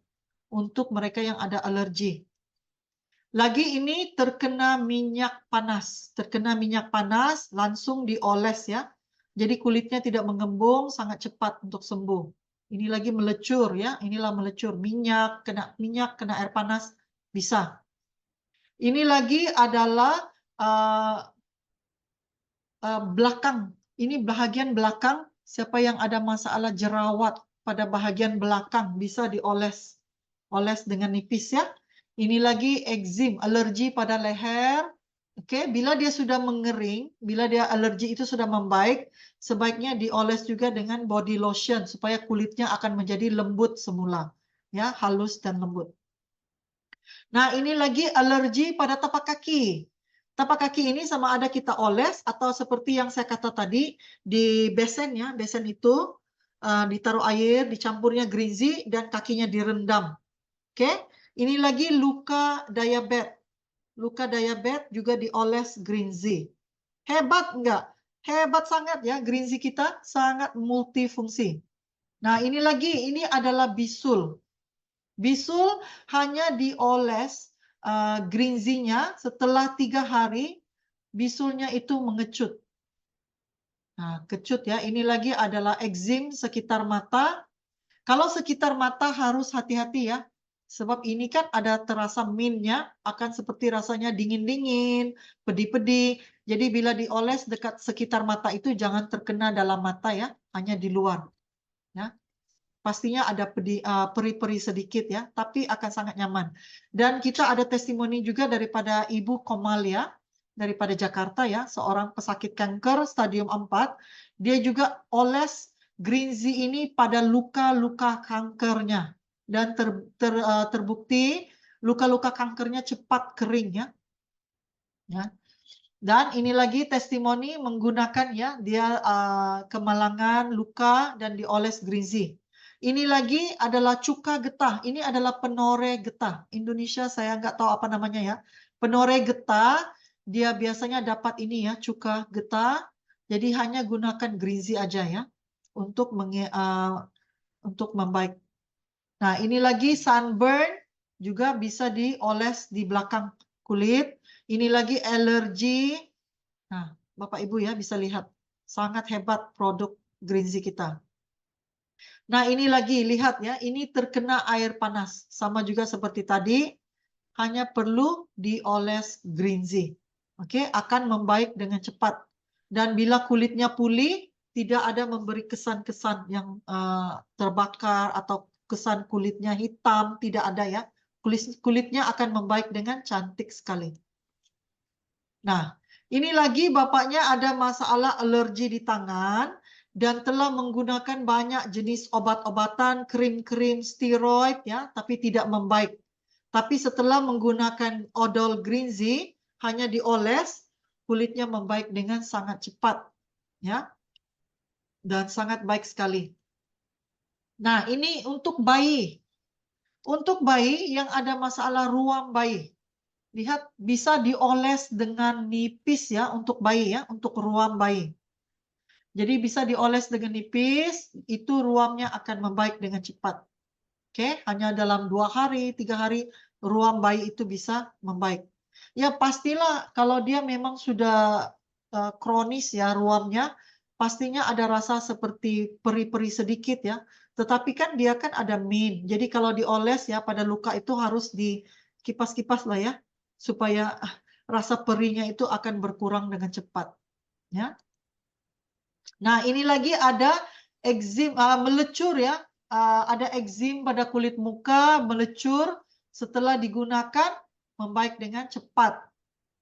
untuk mereka yang ada alergi. Lagi ini terkena minyak panas. Terkena minyak panas langsung dioles ya. Jadi kulitnya tidak mengembung, sangat cepat untuk sembuh. Ini lagi melecur ya, inilah melecur. Minyak, kena air panas, bisa. Ini lagi adalah belakang. Ini bahagian belakang, siapa yang ada masalah jerawat pada bahagian belakang bisa dioles. Oles dengan nipis ya. Ini lagi ekzim, alergi pada leher. Oke, bila dia sudah mengering, bila dia alergi itu sudah membaik, sebaiknya dioles juga dengan body lotion supaya kulitnya akan menjadi lembut semula, ya, halus dan lembut. Nah, ini lagi alergi pada tapak kaki. Tapak kaki ini sama ada kita oles atau seperti yang saya kata tadi di besen ya, besen itu ditaruh air, dicampurnya green tea dan kakinya direndam. Oke. Ini lagi luka diabetes. Luka diabetes juga dioles green tea. Hebat enggak? Hebat sangat ya, green tea kita sangat multifungsi. Nah, ini lagi, ini adalah bisul. Bisul hanya dioles green tea-nya setelah 3 hari, bisulnya itu mengecut. Nah, kecut ya, ini lagi adalah ekzim sekitar mata. Kalau sekitar mata harus hati-hati ya. Sebab ini kan ada terasa mintnya, akan seperti rasanya dingin-dingin, pedih-pedih. Jadi bila dioles dekat sekitar mata itu jangan terkena dalam mata ya, hanya di luar. Ya. Pastinya ada peri-peri sedikit ya, tapi akan sangat nyaman. Dan kita ada testimoni juga daripada Ibu Komalia daripada Jakarta ya, seorang pesakit kanker stadium 4. Dia juga oles Greenzy ini pada luka-luka kankernya dan terbukti luka-luka kankernya cepat kering ya. Ya. Dan ini lagi testimoni menggunakan ya, dia kemalangan luka dan dioles Greenzy. Ini lagi adalah cuka getah. Ini adalah penore getah. Indonesia saya nggak tahu apa namanya ya. Penore getah, dia biasanya dapat ini ya, cuka getah. Jadi hanya gunakan Greenzy aja ya untuk membaik. Nah, ini lagi sunburn juga bisa dioles di belakang kulit. Ini lagi alergi. Nah, Bapak Ibu ya bisa lihat sangat hebat produk Greenzy kita. Nah, ini lagi lihat ya, ini terkena air panas. Sama juga seperti tadi, hanya perlu dioles Greenzy. Oke, akan membaik dengan cepat. Dan bila kulitnya pulih, tidak ada memberi kesan-kesan yang terbakar atau kesan kulitnya hitam, tidak ada ya. Kulitnya akan membaik dengan cantik sekali. Nah, ini lagi bapaknya ada masalah alergi di tangan dan telah menggunakan banyak jenis obat-obatan, krim-krim steroid ya, tapi tidak membaik. Tapi setelah menggunakan odol Greenzy, hanya dioles, kulitnya membaik dengan sangat cepat ya. Dan sangat baik sekali. Nah, ini untuk bayi. Untuk bayi yang ada masalah ruam bayi. Lihat, bisa dioles dengan nipis ya untuk bayi ya, untuk ruam bayi. Jadi bisa dioles dengan nipis, itu ruamnya akan membaik dengan cepat. Oke, hanya dalam 2 hari, 3 hari, ruam bayi itu bisa membaik. Ya pastilah kalau dia memang sudah kronis ya ruamnya, pastinya ada rasa seperti peri-peri sedikit ya. Tetapi kan dia kan ada mint. Jadi kalau dioles ya pada luka itu harus dikipas-kipas lah ya, supaya rasa perinya itu akan berkurang dengan cepat. Ya. Nah, ini lagi ada ekzim melecur ya. Ada ekzim pada kulit muka, melecur setelah digunakan membaik dengan cepat.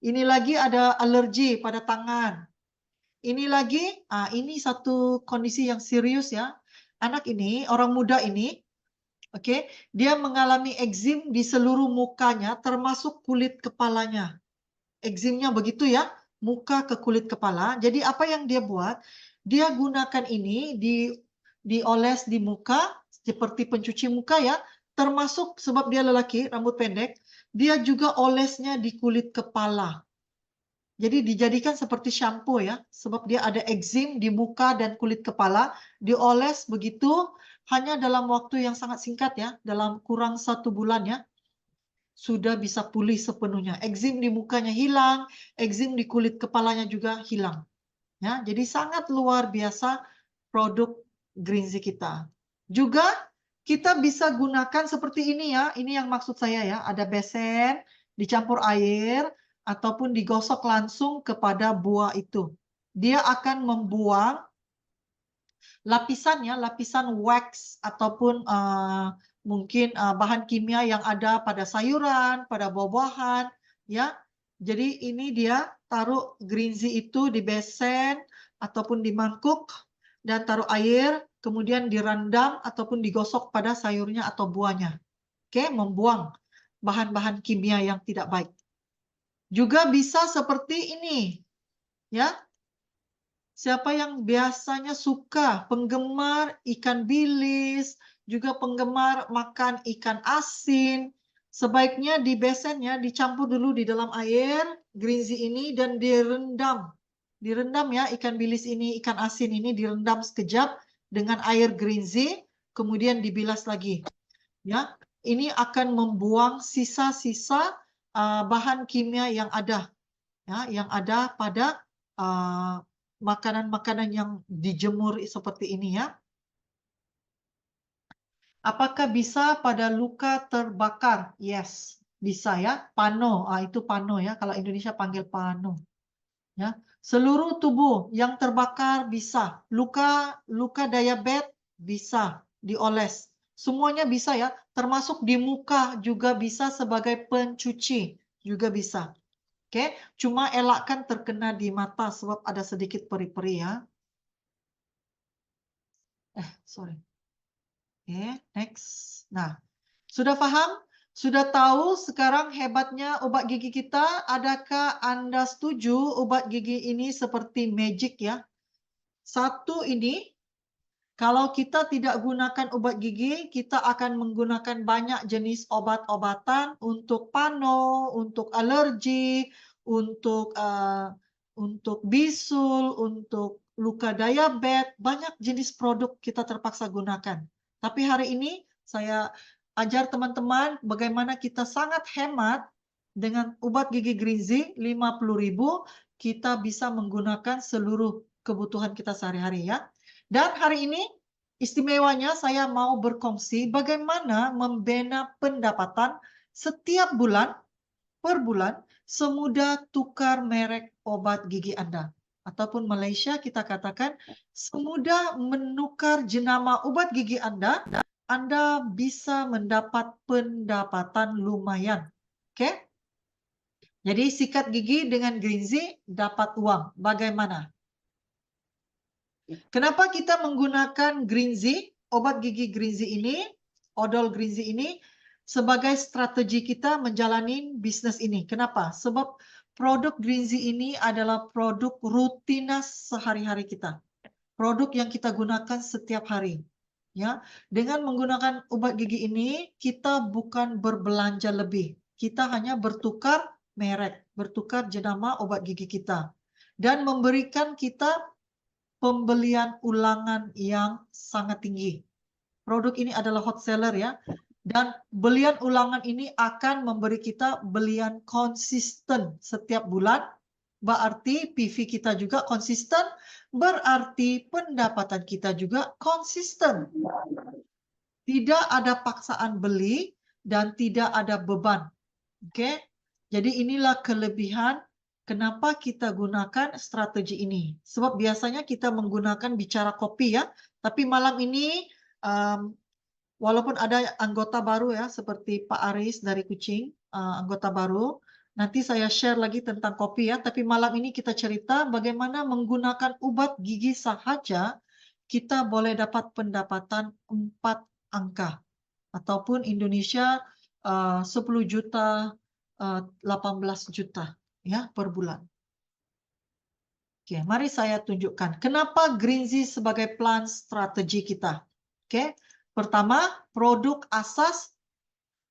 Ini lagi ada alergi pada tangan. Ini lagi, ini satu kondisi yang serius ya. Anak ini, orang muda ini, oke, dia mengalami ekzim di seluruh mukanya, termasuk kulit kepalanya. Ekzimnya begitu ya, muka ke kulit kepala. Jadi apa yang dia buat? Dia gunakan ini dioles di muka seperti pencuci muka ya, termasuk sebab dia lelaki, rambut pendek, dia juga olesnya di kulit kepala. Jadi dijadikan seperti shampoo ya, sebab dia ada ekzim di muka dan kulit kepala, dioles begitu hanya dalam waktu yang sangat singkat ya, dalam kurang 1 bulan ya, sudah bisa pulih sepenuhnya. Ekzim di mukanya hilang, ekzim di kulit kepalanya juga hilang. Ya, jadi sangat luar biasa produk Greenzy kita. Juga kita bisa gunakan seperti ini ya. Ini yang maksud saya ya, ada besen dicampur air ataupun digosok langsung kepada buah itu. Dia akan membuang lapisan wax ataupun mungkin bahan kimia yang ada pada sayuran, pada buah-buahan, ya. Jadi ini dia taruh Greenzy itu di besen ataupun di mangkuk dan taruh air, kemudian direndam ataupun digosok pada sayurnya atau buahnya. Oke, membuang bahan-bahan kimia yang tidak baik. Juga bisa seperti ini, ya. Siapa yang biasanya suka penggemar ikan bilis, juga penggemar makan ikan asin, sebaiknya di besennya dicampur dulu di dalam air Greenzy ini dan direndam. Direndam ya ikan bilis ini, ikan asin ini direndam sekejap dengan air Greenzy, kemudian dibilas lagi. Ya, ini akan membuang sisa-sisa bahan kimia yang ada, ya, yang ada pada makanan-makanan yang dijemur seperti ini ya. Apakah bisa pada luka terbakar? Yes, bisa ya. Pano, itu pano ya. Kalau Indonesia panggil pano. Ya, seluruh tubuh yang terbakar bisa. Luka diabetes bisa dioles. Semuanya bisa ya. Termasuk di muka juga bisa sebagai pencuci juga bisa. Oke, cuma elakkan terkena di mata sebab ada sedikit peri-peri ya. Sorry. Oke, next. Nah, sudah paham? Sudah tahu sekarang hebatnya obat gigi kita? Adakah Anda setuju obat gigi ini seperti magic ya? Satu ini, kalau kita tidak gunakan obat gigi, kita akan menggunakan banyak jenis obat-obatan untuk pano, untuk alergi, untuk bisul, untuk luka diabetes, banyak jenis produk kita terpaksa gunakan. Tapi hari ini saya ajar teman-teman bagaimana kita sangat hemat dengan obat gigi Greenzy 50.000 kita bisa menggunakan seluruh kebutuhan kita sehari-hari ya. Dan hari ini istimewanya saya mau berkongsi bagaimana membina pendapatan setiap bulan per bulan semudah tukar merek obat gigi Anda. Ataupun Malaysia kita katakan semudah menukar jenama obat gigi Anda bisa mendapat pendapatan lumayan. Oke? Jadi sikat gigi dengan Greenzy dapat uang. Bagaimana? Kenapa kita menggunakan Greenzy, obat gigi Greenzy ini, odol Greenzy ini, sebagai strategi kita menjalani bisnis ini? Kenapa? Sebab produk Greenzy ini adalah produk rutinitas sehari-hari kita. Produk yang kita gunakan setiap hari. Ya, dengan menggunakan obat gigi ini, kita bukan berbelanja lebih. Kita hanya bertukar merek, bertukar jenama obat gigi kita. Dan memberikan kita pembelian ulangan yang sangat tinggi. Produk ini adalah hot seller ya. Dan belian ulangan ini akan memberi kita belian konsisten setiap bulan. Berarti PV kita juga konsisten, berarti pendapatan kita juga konsisten. Tidak ada paksaan beli dan tidak ada beban. Oke? Jadi inilah kelebihan kenapa kita gunakan strategi ini. Sebab biasanya kita menggunakan bicara kopi ya, tapi malam ini walaupun ada anggota baru ya, seperti Pak Aris dari Kuching, anggota baru, nanti saya share lagi tentang kopi ya, tapi malam ini kita cerita bagaimana menggunakan obat gigi sahaja, kita boleh dapat pendapatan 4 angka, ataupun Indonesia 10 juta, 18 juta ya per bulan. Oke, mari saya tunjukkan kenapa Greenzy sebagai plan strategi kita. Oke, pertama, produk asas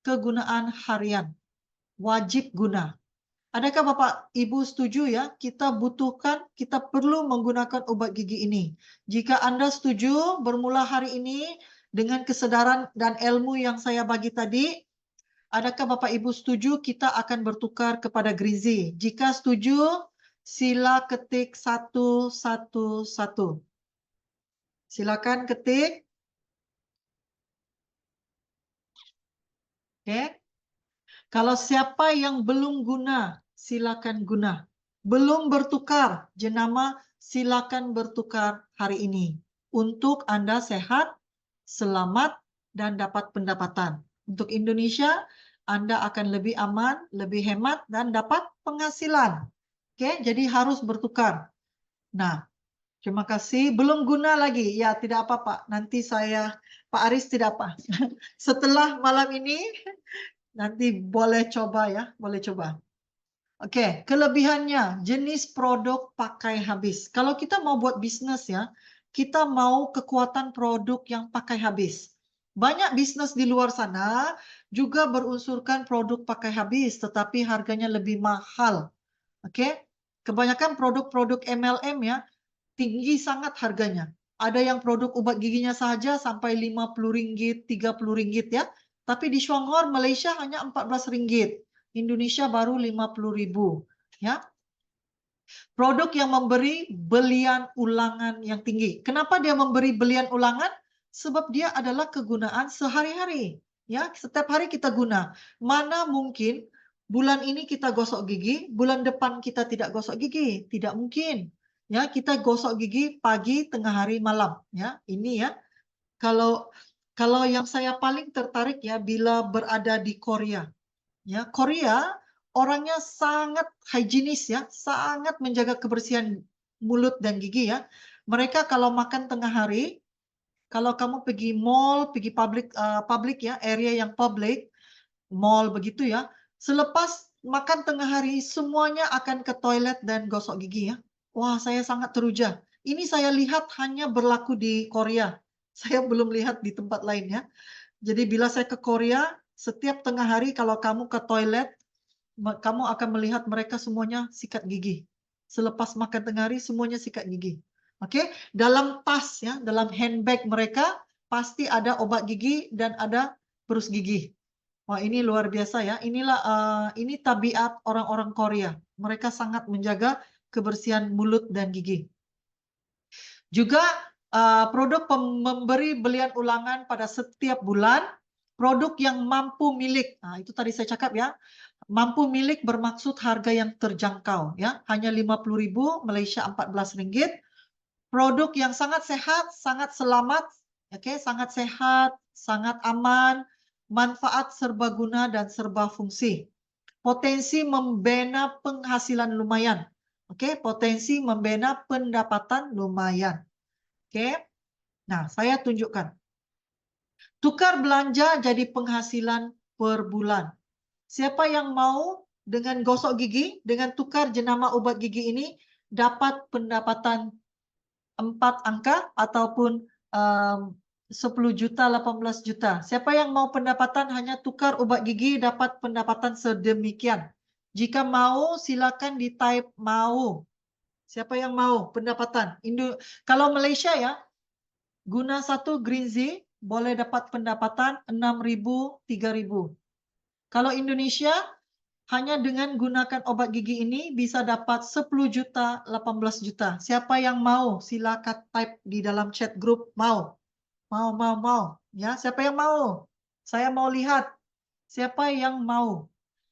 kegunaan harian, wajib guna. Adakah Bapak Ibu setuju ya, kita perlu menggunakan obat gigi ini. Jika Anda setuju, bermula hari ini dengan kesadaran dan ilmu yang saya bagi tadi, adakah Bapak Ibu setuju kita akan bertukar kepada Greenzy? Jika setuju, sila ketik 111. Silakan ketik. Oke. Kalau siapa yang belum guna, silakan guna. Belum bertukar jenama, silakan bertukar hari ini. Untuk Anda sehat, selamat, dan dapat pendapatan. Untuk Indonesia, Anda akan lebih aman, lebih hemat, dan dapat penghasilan. Oke, jadi harus bertukar. Nah, terima kasih. Belum guna lagi. Ya, tidak apa-apa. Nanti Pak Aris tidak apa. Setelah malam ini, nanti boleh coba ya, boleh coba. Oke, kelebihannya, jenis produk pakai habis. Kalau kita mau buat bisnis ya, kita mau kekuatan produk yang pakai habis. Banyak bisnis di luar sana juga berunsurkan produk pakai habis, tetapi harganya lebih mahal. Oke, kebanyakan produk-produk MLM ya, tinggi sangat harganya. Ada yang produk obat giginya saja sampai RM50, RM30 ya. Tapi di Shanghai, Malaysia hanya RM14. Indonesia baru RM50.000 ya. Produk yang memberi belian ulangan yang tinggi. Kenapa dia memberi belian ulangan? Sebab dia adalah kegunaan sehari-hari. Ya, setiap hari kita guna. Mana mungkin bulan ini kita gosok gigi, bulan depan kita tidak gosok gigi? Tidak mungkin. Ya, kita gosok gigi pagi, tengah hari, malam. Ya, ini ya. Kalau yang saya paling tertarik ya bila berada di Korea. Ya, Korea orangnya sangat higienis ya, sangat menjaga kebersihan mulut dan gigi ya. Mereka kalau makan tengah hari, kalau kamu pergi mall, pergi public ya, area yang public, mall begitu ya, selepas makan tengah hari semuanya akan ke toilet dan gosok gigi ya. Wah, saya sangat teruja. Ini saya lihat hanya berlaku di Korea. Saya belum lihat di tempat lain ya. Jadi bila saya ke Korea, setiap tengah hari kalau kamu ke toilet, kamu akan melihat mereka semuanya sikat gigi. Selepas makan tengah hari semuanya sikat gigi. Oke, dalam tas ya, dalam handbag mereka pasti ada obat gigi dan ada berus gigi. Wah, ini luar biasa ya. Inilah ini tabiat orang-orang Korea. Mereka sangat menjaga kebersihan mulut dan gigi. Juga produk memberi belian ulangan pada setiap bulan, produk yang mampu milik. Nah, itu tadi saya cakap ya. Mampu milik bermaksud harga yang terjangkau ya, hanya 50.000 Malaysia RM14. Produk yang sangat sehat, sangat selamat, oke, sangat sehat, sangat aman, manfaat serbaguna dan serba fungsi. Potensi membina penghasilan lumayan. Oke, potensi membina pendapatan lumayan. Oke. Nah, saya tunjukkan. Tukar belanja jadi penghasilan per bulan. Siapa yang mau dengan gosok gigi, dengan tukar jenama obat gigi ini, dapat pendapatan 4 angka ataupun 10 juta, 18 juta. Siapa yang mau pendapatan hanya tukar obat gigi dapat pendapatan sedemikian. Jika mau, silakan di type mau. Siapa yang mau pendapatan? Kalau Malaysia ya, guna satu Greenzy boleh dapat pendapatan 6.000, 3.000. Kalau Indonesia, hanya dengan gunakan obat gigi ini bisa dapat 10 juta, 18 juta. Siapa yang mau? Silakan type di dalam chat grup mau. Mau. Ya, siapa yang mau? Saya mau lihat. Siapa yang mau?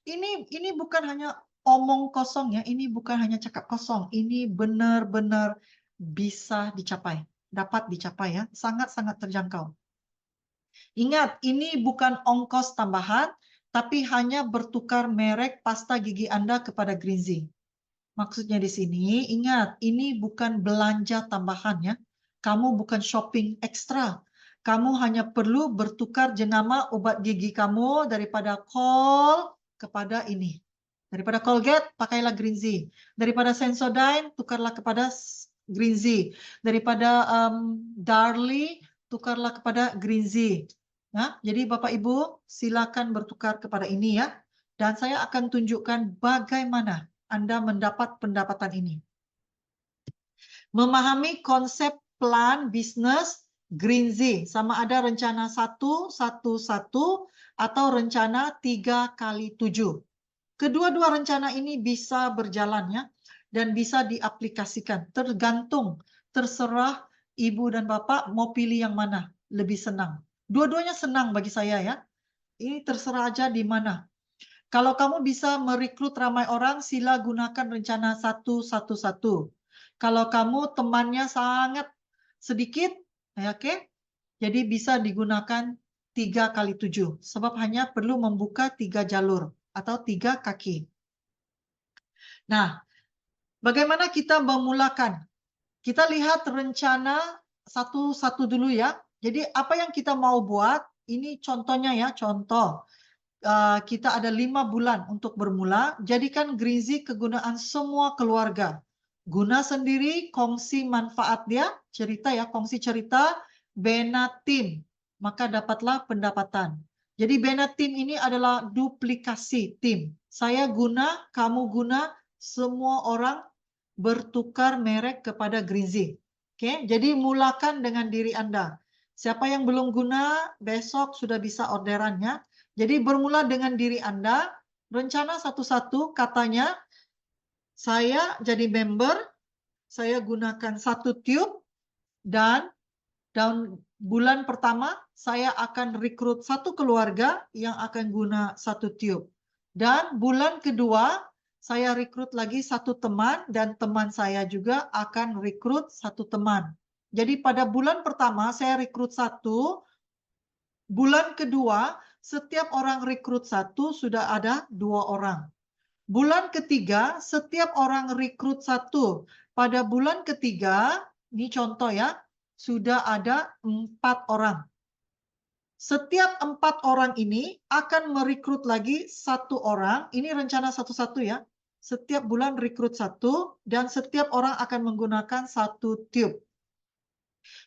Ini bukan hanya omong kosong ya, ini bukan hanya cakap kosong. Ini benar-benar bisa dicapai, dapat dicapai ya, sangat-sangat terjangkau. Ingat, ini bukan ongkos tambahan, tapi hanya bertukar merek pasta gigi Anda kepada Greenzy. Maksudnya di sini, ingat, ini bukan belanja tambahan ya. Kamu bukan shopping ekstra. Kamu hanya perlu bertukar jenama obat gigi kamu daripada Col kepada ini. Daripada Colgate, pakailah Greenzy. Daripada Sensodyne, tukarlah kepada Greenzy. Daripada Darlie, tukarlah kepada Greenzy. Nah, jadi Bapak Ibu silakan bertukar kepada ini ya. Dan saya akan tunjukkan bagaimana Anda mendapat pendapatan ini. Memahami konsep plan bisnis Greenzy, sama ada rencana 1-1-1 atau rencana 3x7. Kedua-dua rencana ini bisa berjalan ya, dan bisa diaplikasikan. Terserah Ibu dan Bapak mau pilih yang mana lebih senang. Dua-duanya senang bagi saya ya. Ini terserah aja di mana. Kalau kamu bisa merekrut ramai orang, sila gunakan rencana 1-1-1. Kalau kamu temannya sangat sedikit, oke, jadi bisa digunakan 3x7. Sebab hanya perlu membuka 3 jalur atau 3 kaki. Nah, bagaimana kita memulakan? Kita lihat rencana 1-1 dulu ya. Jadi apa yang kita mau buat, ini contohnya ya, contoh. Kita ada 5 bulan untuk bermula. Jadikan Greenzy kegunaan semua keluarga. Guna sendiri, kongsi manfaat dia, cerita ya, kongsi cerita, bina tim. Maka dapatlah pendapatan. Jadi bina tim ini adalah duplikasi tim. Saya guna, kamu guna, semua orang bertukar merek kepada Greenzy. Oke, jadi mulakan dengan diri Anda. Siapa yang belum guna, besok sudah bisa orderannya. Jadi bermula dengan diri Anda, rencana 1-1 katanya, saya jadi member, saya gunakan 1 tube dan bulan pertama saya akan rekrut satu keluarga yang akan guna satu tiup. Dan bulan kedua saya rekrut lagi satu teman dan teman saya juga akan rekrut satu teman. Jadi pada bulan pertama saya rekrut satu, bulan kedua setiap orang rekrut satu sudah ada 2 orang. Bulan ketiga, setiap orang rekrut satu. Pada bulan ketiga, ini contoh ya, sudah ada 4 orang. Setiap 4 orang ini akan merekrut lagi 1 orang. Ini rencana satu-satu ya. Setiap bulan rekrut 1 dan setiap orang akan menggunakan 1 tiup.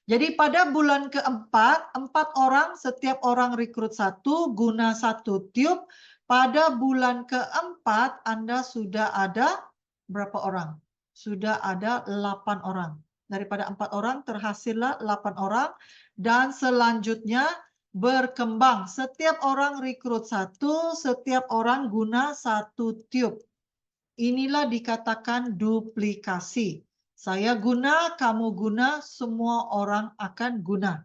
Jadi pada bulan keempat, 4 orang, setiap orang rekrut 1, guna 1 tiup. Pada bulan keempat, Anda sudah ada berapa orang? Sudah ada 8 orang. Daripada 4 orang, terhasillah 8 orang. Dan selanjutnya berkembang. Setiap orang rekrut 1, setiap orang guna 1 tiup. Inilah dikatakan duplikasi. Saya guna, kamu guna, semua orang akan guna.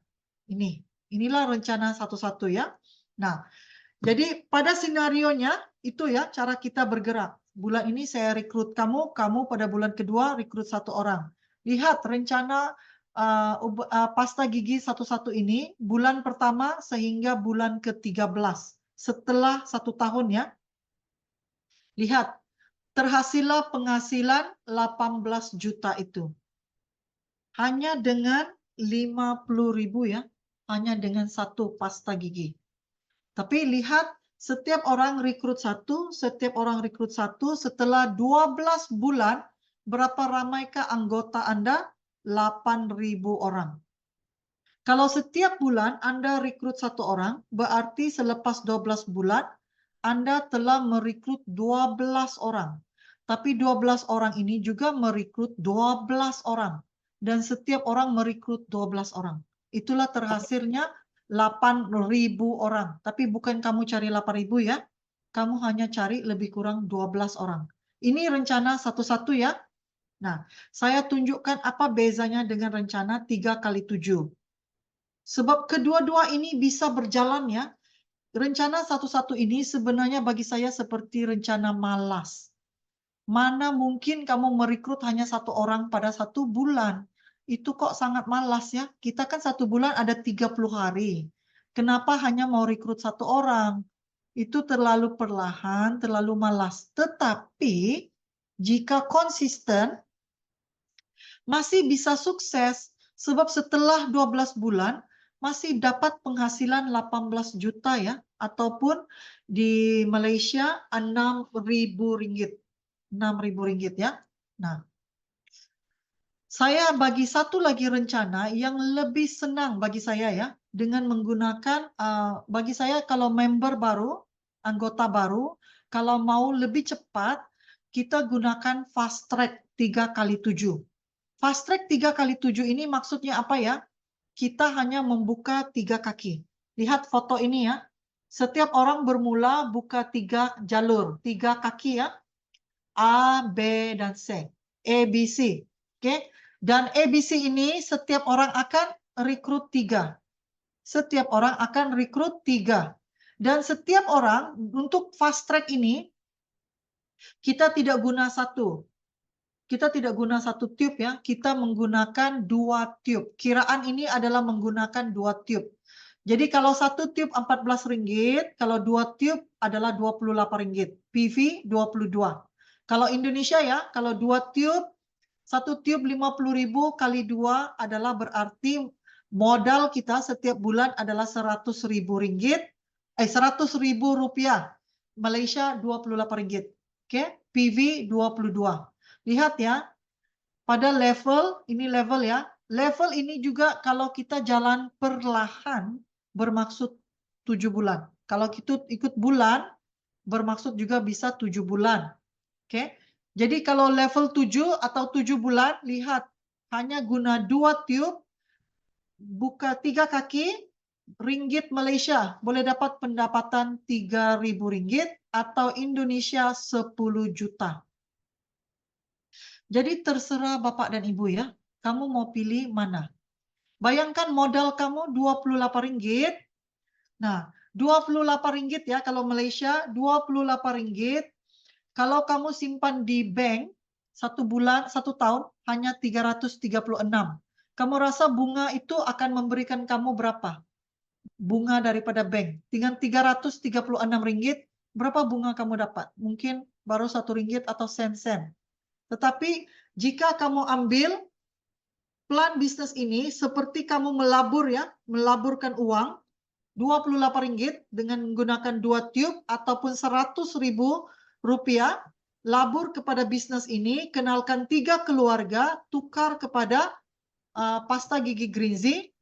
Inilah rencana satu-satu ya. Nah, jadi pada senarionya itu ya cara kita bergerak. Bulan ini saya rekrut kamu, kamu pada bulan kedua rekrut 1 orang. Lihat rencana pasta gigi satu-satu ini bulan pertama sehingga bulan ke-13 setelah 1 tahun ya. Lihat, terhasillah penghasilan 18 juta itu. Hanya dengan 50.000 ya, hanya dengan 1 pasta gigi. Tapi lihat, setiap orang rekrut 1, setiap orang rekrut 1, setelah 12 bulan, berapa ramaikah anggota Anda? 8.000 orang. Kalau setiap bulan Anda rekrut 1 orang, berarti selepas 12 bulan, Anda telah merekrut 12 orang. Tapi 12 orang ini juga merekrut 12 orang. Dan setiap orang merekrut 12 orang. Itulah terhasilnya 8.000 orang. Tapi bukan kamu cari 8.000 ya. Kamu hanya cari lebih kurang 12 orang. Ini rencana satu-satu ya. Nah, saya tunjukkan apa bezanya dengan rencana 3x7. Sebab kedua-dua ini bisa berjalan ya. Rencana satu-satu ini sebenarnya bagi saya seperti rencana malas. Mana mungkin kamu merekrut hanya 1 orang pada 1 bulan. Itu kok sangat malas ya. Kita kan 1 bulan ada 30 hari. Kenapa hanya mau rekrut 1 orang? Itu terlalu perlahan, terlalu malas. Tetapi jika konsisten masih bisa sukses. Sebab setelah 12 bulan masih dapat penghasilan 18 juta ya. Ataupun di Malaysia 6.000 ringgit. 6.000 ringgit ya. Nah, saya bagi satu lagi rencana yang lebih senang bagi saya ya. Dengan menggunakan, bagi saya kalau member baru, anggota baru, kalau mau lebih cepat, kita gunakan fast track 3x7. Fast track 3x7 ini maksudnya apa ya? Kita hanya membuka 3 kaki. Lihat foto ini ya. Setiap orang bermula buka 3 jalur, 3 kaki ya. A, B, dan C. A, B, C. Oke. Dan A, B, C ini setiap orang akan rekrut 3. Setiap orang akan rekrut 3. Dan setiap orang untuk fast track ini kita tidak guna 1. Kita tidak guna 1 tiup ya, kita menggunakan 2 tiup. Kiraan ini adalah menggunakan 2 tiup. Jadi kalau 1 tiup 14 ringgit, kalau 2 tiup adalah 28 ringgit. PV 22. Kalau Indonesia ya, kalau 2 tiup, 1 tiup 50.000 kali 2 adalah berarti modal kita setiap bulan adalah 100.000 ringgit, 100.000 rupiah. Malaysia 28 ringgit. Oke, PV 22. Lihat ya, pada level, ini level ya. Level ini juga kalau kita jalan perlahan bermaksud 7 bulan. Kalau kita ikut bulan, bermaksud juga bisa 7 bulan. Oke. Jadi kalau level 7 atau 7 bulan, lihat. Hanya guna 2 tiup, buka 3 kaki, ringgit Malaysia. Boleh dapat pendapatan 3.000 ringgit atau Indonesia 10 juta. Jadi terserah Bapak dan Ibu ya, kamu mau pilih mana. Bayangkan modal kamu Rp28. Nah, Rp28 ya kalau Malaysia, Rp28. Kalau kamu simpan di bank 1 bulan, 1 tahun hanya 336. Kamu rasa bunga itu akan memberikan kamu berapa? Bunga daripada bank. Dengan Rp336, berapa bunga kamu dapat? Mungkin baru Rp1 atau sen-sen. Tetapi jika kamu ambil plan bisnis ini seperti kamu melabur ya, melaburkan uang Rp28 dengan menggunakan 2 tube ataupun Rp100.000, labur kepada bisnis ini, kenalkan 3 keluarga, tukar kepada pasta gigi Greenzy,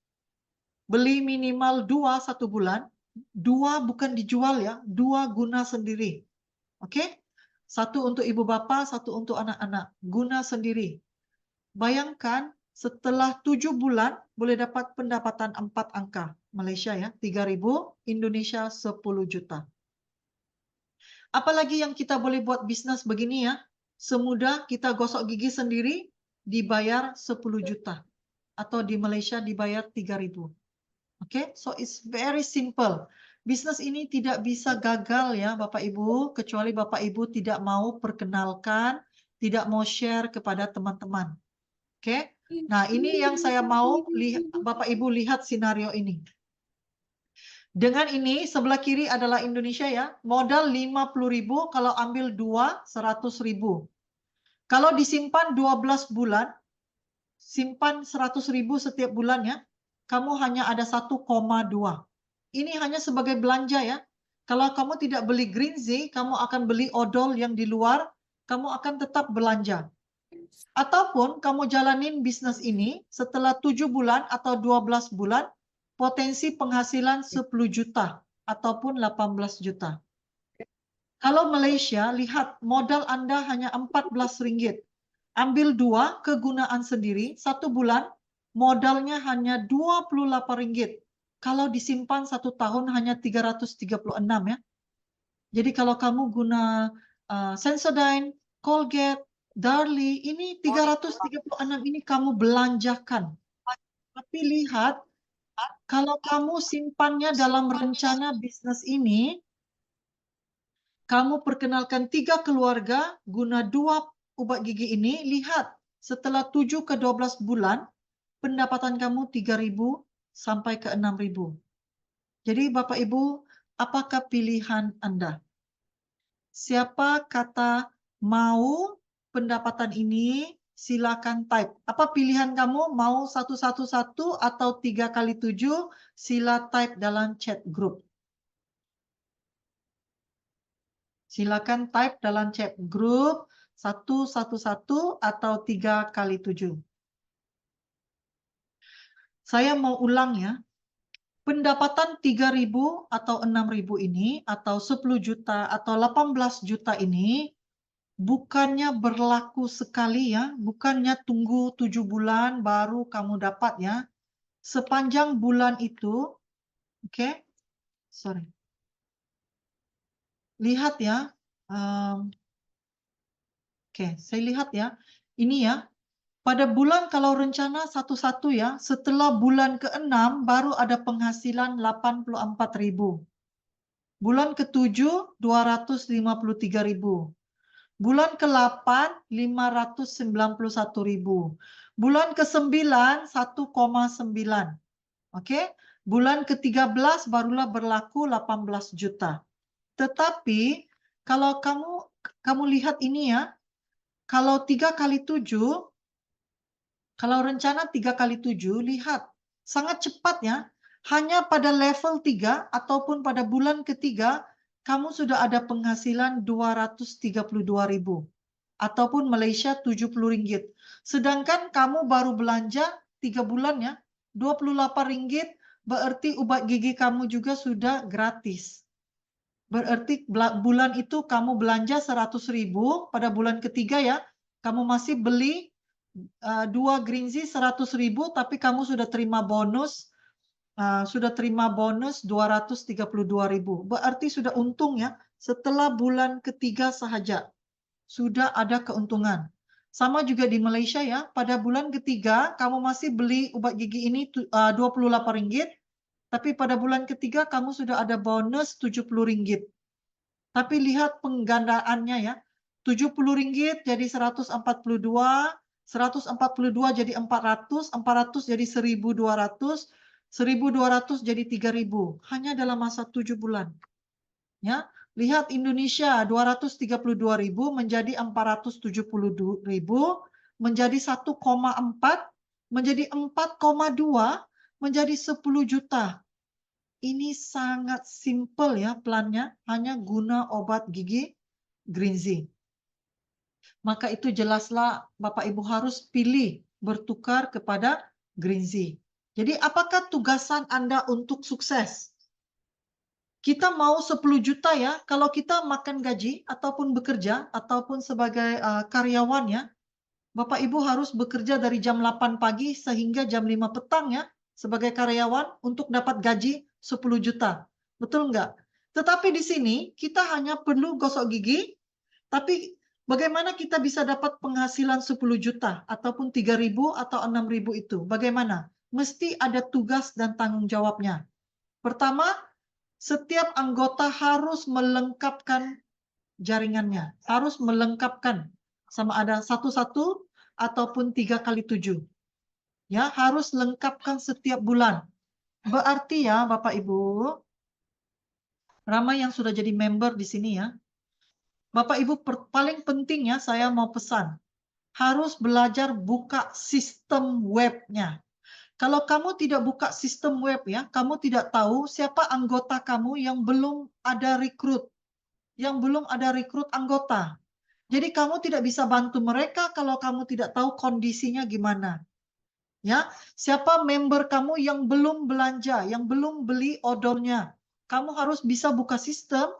beli minimal 2 1 bulan, 2 bukan dijual ya, 2 guna sendiri. Oke? 1 untuk ibu bapa, 1 untuk anak-anak, guna sendiri. Bayangkan setelah 7 bulan boleh dapat pendapatan 4 angka. Malaysia ya, 3.000, Indonesia 10 juta. Apalagi yang kita boleh buat bisnis begini ya, semudah kita gosok gigi sendiri, dibayar 10 juta. Atau di Malaysia dibayar 3.000. Oke, so it's very simple. Bisnis ini tidak bisa gagal ya Bapak Ibu, kecuali Bapak Ibu tidak mau perkenalkan, tidak mau share kepada teman-teman. Oke, nah ini yang saya mau Bapak Ibu lihat skenario ini. Dengan ini sebelah kiri adalah Indonesia ya, modal 50.000, kalau ambil 2 100.000. Kalau disimpan 12 bulan, simpan 100.000 setiap bulannya, kamu hanya ada 1,2. Ini hanya sebagai belanja ya. Kalau kamu tidak beli Greenzy, kamu akan beli odol yang di luar, kamu akan tetap belanja. Ataupun kamu jalanin bisnis ini setelah 7 bulan atau 12 bulan, potensi penghasilan 10 juta ataupun 18 juta. Kalau Malaysia, lihat modal Anda hanya Rp14. Ambil 2 kegunaan sendiri, 1 bulan modalnya hanya Rp28. Kalau disimpan 1 tahun hanya 336 ya. Jadi kalau kamu guna Sensodyne, Colgate, Darlie, ini 336 ini kamu belanjakan. Tapi lihat, kalau kamu simpannya dalam rencana bisnis ini, kamu perkenalkan 3 keluarga guna 2 ubat gigi ini, lihat setelah 7 ke 12 bulan, pendapatan kamu 3.000 sampai ke 6.000. Jadi Bapak Ibu, apakah pilihan Anda? Siapa kata mau pendapatan ini, silakan type. Apa pilihan kamu? Mau 111 atau 3 kali 7? Sila type dalam chat group. Silakan type dalam chat group 111 atau 3 kali 7. Saya mau ulang ya. Pendapatan 3.000 atau 6.000 ini, atau 10 juta atau 18 juta ini, bukannya berlaku sekali ya, bukannya tunggu 7 bulan baru kamu dapat ya. Sepanjang bulan itu, oke, sorry. Lihat ya, oke, saya lihat ya, ini ya, pada bulan kalau rencana 1 ya, setelah bulan ke-6 baru ada penghasilan 84.000. Bulan ke-7 253.000. Bulan ke-8 591.000. Bulan ke-9 1,9. Oke? Bulan ke-13 barulah berlaku 18 juta. Tetapi kalau kamu lihat ini ya, kalau 3 kali 7, kalau rencana 3 kali 7, lihat sangat cepat ya. Hanya pada level 3 ataupun pada bulan ketiga, kamu sudah ada penghasilan 232.000 ataupun Malaysia 70 ringgit. Sedangkan kamu baru belanja 3 bulan ya, 28 ringgit, berarti ubat gigi kamu juga sudah gratis. Berarti bulan itu kamu belanja 100.000, pada bulan ketiga ya, kamu masih beli 2 Greenzy 100.000, tapi kamu sudah terima bonus 232.000. Berarti sudah untung ya, setelah bulan ketiga sahaja sudah ada keuntungan. Sama juga di Malaysia ya, pada bulan ketiga kamu masih beli ubat gigi ini Rp28, tapi pada bulan ketiga kamu sudah ada bonus Rp70. Tapi lihat penggandaannya ya, Rp70 jadi 142, 142 jadi 400, 400 jadi 1.200, 1.200 jadi 3.000, hanya dalam masa 7 bulan. Ya, lihat Indonesia 232.000 menjadi 470.000, menjadi 1,4, menjadi 4,2, menjadi 10 juta. Ini sangat simple ya plannya, hanya guna obat gigi Greenzy. Maka itu jelaslah Bapak Ibu harus pilih bertukar kepada Greenzy. Jadi apakah tugasan Anda untuk sukses? Kita mau 10 juta ya, kalau kita makan gaji ataupun bekerja ataupun sebagai karyawan ya, Bapak Ibu harus bekerja dari jam 8 pagi sehingga jam 5 petang ya, sebagai karyawan untuk dapat gaji 10 juta. Betul nggak? Tetapi di sini kita hanya perlu gosok gigi, tapi bagaimana kita bisa dapat penghasilan 10 juta ataupun 3.000 atau 6.000 itu? Bagaimana? Mesti ada tugas dan tanggung jawabnya. Pertama, setiap anggota harus melengkapkan jaringannya, harus melengkapkan sama ada 1-1 ataupun 3x7. Ya, harus lengkapkan setiap bulan. Berarti ya Bapak Ibu, ramai yang sudah jadi member di sini ya. Bapak Ibu paling penting ya saya mau pesan, harus belajar buka sistem webnya. Kalau kamu tidak buka sistem web ya, kamu tidak tahu siapa anggota kamu yang belum ada rekrut, anggota. Jadi kamu tidak bisa bantu mereka kalau kamu tidak tahu kondisinya gimana. Ya, siapa member kamu yang belum belanja, yang belum beli odolnya. Kamu harus bisa buka sistem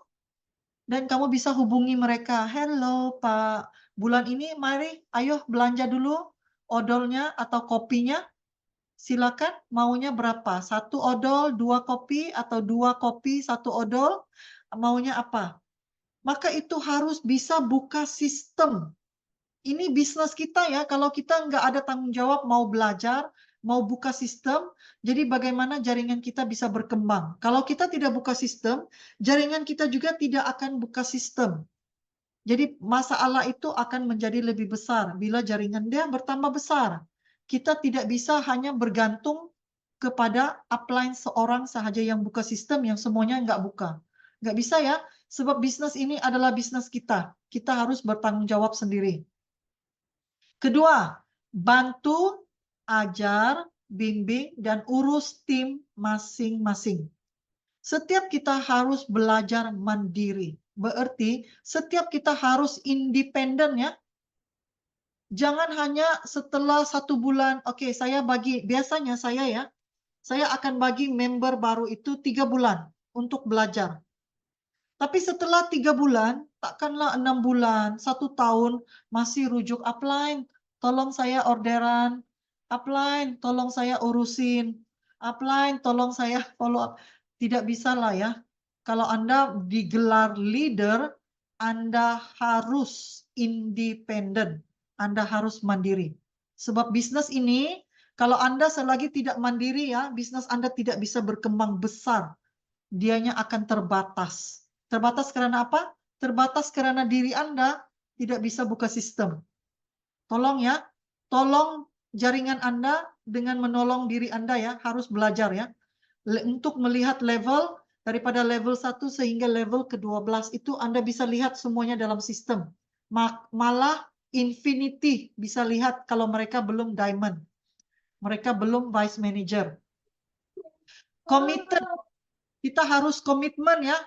dan kamu bisa hubungi mereka. Hello Pak, bulan ini mari ayo belanja dulu odolnya atau kopinya. Silakan maunya berapa? 1 odol, 2 kopi, atau 2 kopi, 1 odol, maunya apa? Maka itu harus bisa buka sistem. Ini bisnis kita ya, kalau kita nggak ada tanggung jawab mau belajar, mau buka sistem, jadi bagaimana jaringan kita bisa berkembang. Kalau kita tidak buka sistem, jaringan kita juga tidak akan buka sistem. Jadi masalah itu akan menjadi lebih besar bila jaringan dia bertambah besar. Kita tidak bisa hanya bergantung kepada upline seorang sahaja yang buka sistem yang semuanya nggak buka. Nggak bisa ya, sebab bisnis ini adalah bisnis kita. Kita harus bertanggung jawab sendiri. Kedua, bantu, ajar, bimbing, dan urus tim masing-masing. Setiap kita harus belajar mandiri. Berarti setiap kita harus independen ya. Jangan hanya setelah 1 bulan, oke saya bagi, biasanya saya akan bagi member baru itu 3 bulan untuk belajar. Tapi setelah 3 bulan, takkanlah 6 bulan, 1 tahun masih rujuk upline, tolong saya orderan, upline, tolong saya urusin, upline, tolong saya follow up. Tidak bisa lah ya. Kalau Anda digelar leader, Anda harus independen. Anda harus mandiri. Sebab bisnis ini, kalau Anda selagi tidak mandiri ya, bisnis Anda tidak bisa berkembang besar. Dianya akan terbatas. Terbatas karena apa? Terbatas karena diri Anda tidak bisa buka sistem. Tolong ya, tolong jaringan Anda dengan menolong diri Anda ya, harus belajar ya. Untuk melihat level daripada level 1 sehingga level ke-12 itu Anda bisa lihat semuanya dalam sistem. Malah Infinity bisa lihat kalau mereka belum diamond. Mereka belum vice manager. Committed. Kita harus komitmen ya.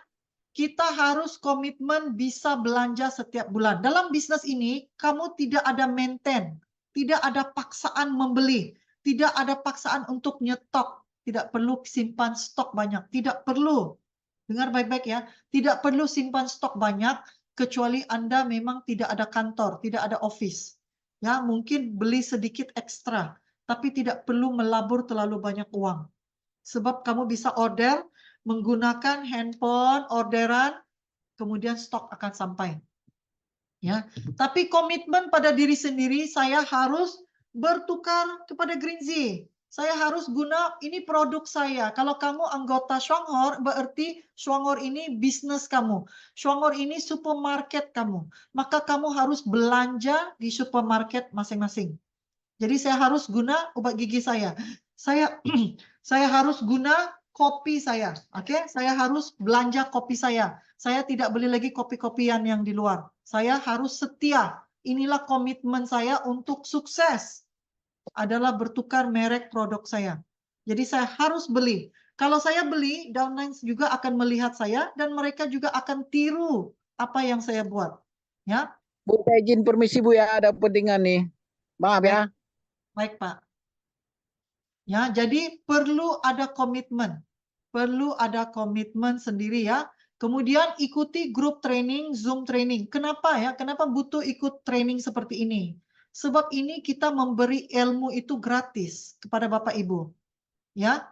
Kita harus komitmen bisa belanja setiap bulan. Dalam bisnis ini, kamu tidak ada maintain. Tidak ada paksaan membeli. Tidak ada paksaan untuk nyetok. Tidak perlu simpan stok banyak. Tidak perlu. Dengar baik-baik ya. Tidak perlu simpan stok banyak, kecuali Anda memang tidak ada kantor, tidak ada office. Ya, mungkin beli sedikit ekstra, tapi tidak perlu melabur terlalu banyak uang. Sebab kamu bisa order menggunakan handphone, orderan, kemudian stok akan sampai. Ya, tapi komitmen pada diri sendiri, saya harus bertukar kepada Greenzy. Saya harus guna ini produk saya. Kalau kamu anggota Shuanghor, berarti Shuanghor ini bisnis kamu. Shuanghor ini supermarket kamu. Maka kamu harus belanja di supermarket masing-masing. Jadi saya harus guna obat gigi saya. Saya saya harus guna kopi saya. Oke, saya harus belanja kopi saya. Saya tidak beli lagi kopi-kopian yang di luar. Saya harus setia. Inilah komitmen saya untuk sukses adalah bertukar merek produk saya. Jadi saya harus beli. Kalau saya beli, downline juga akan melihat saya dan mereka juga akan tiru apa yang saya buat. Ya, Bu, saya izin permisi Bu ya, ada pentingan nih. Maaf ya. baik Pak. Ya, jadi perlu ada komitmen. Perlu ada komitmen sendiri ya. Kemudian ikuti grup training, Zoom training. Kenapa ya? Kenapa butuh ikut training seperti ini? Sebab ini kita memberi ilmu itu gratis kepada Bapak Ibu. Ya.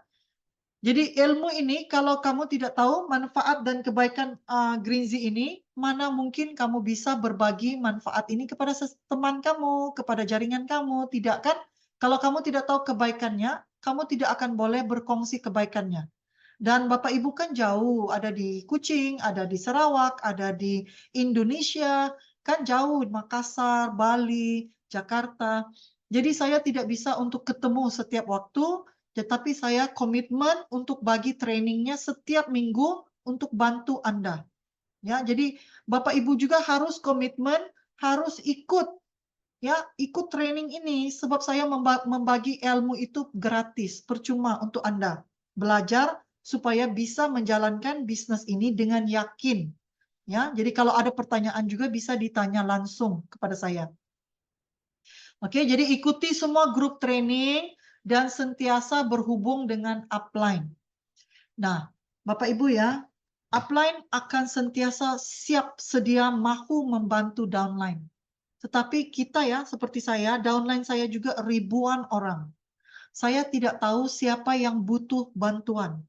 Jadi ilmu ini kalau kamu tidak tahu manfaat dan kebaikan Greenzy ini, mana mungkin kamu bisa berbagi manfaat ini kepada teman kamu, kepada jaringan kamu, tidak kan? Kalau kamu tidak tahu kebaikannya, kamu tidak akan boleh berkongsi kebaikannya. Dan Bapak Ibu kan jauh, ada di Kuching, ada di Sarawak, ada di Indonesia, kan jauh, Makassar, Bali, Jakarta. Jadi saya tidak bisa untuk ketemu setiap waktu, tetapi saya komitmen untuk bagi trainingnya setiap minggu untuk bantu Anda. Ya, jadi Bapak Ibu juga harus komitmen, harus ikut ya, ikut training ini sebab saya membagi ilmu itu gratis, percuma untuk Anda. Belajar supaya bisa menjalankan bisnis ini dengan yakin. Ya, jadi kalau ada pertanyaan juga bisa ditanya langsung kepada saya. Oke, jadi ikuti semua grup training dan sentiasa berhubung dengan upline. Nah, Bapak Ibu ya, upline akan sentiasa siap sedia mahu membantu downline. Tetapi kita ya, seperti saya, downline saya juga ribuan orang. Saya tidak tahu siapa yang butuh bantuan.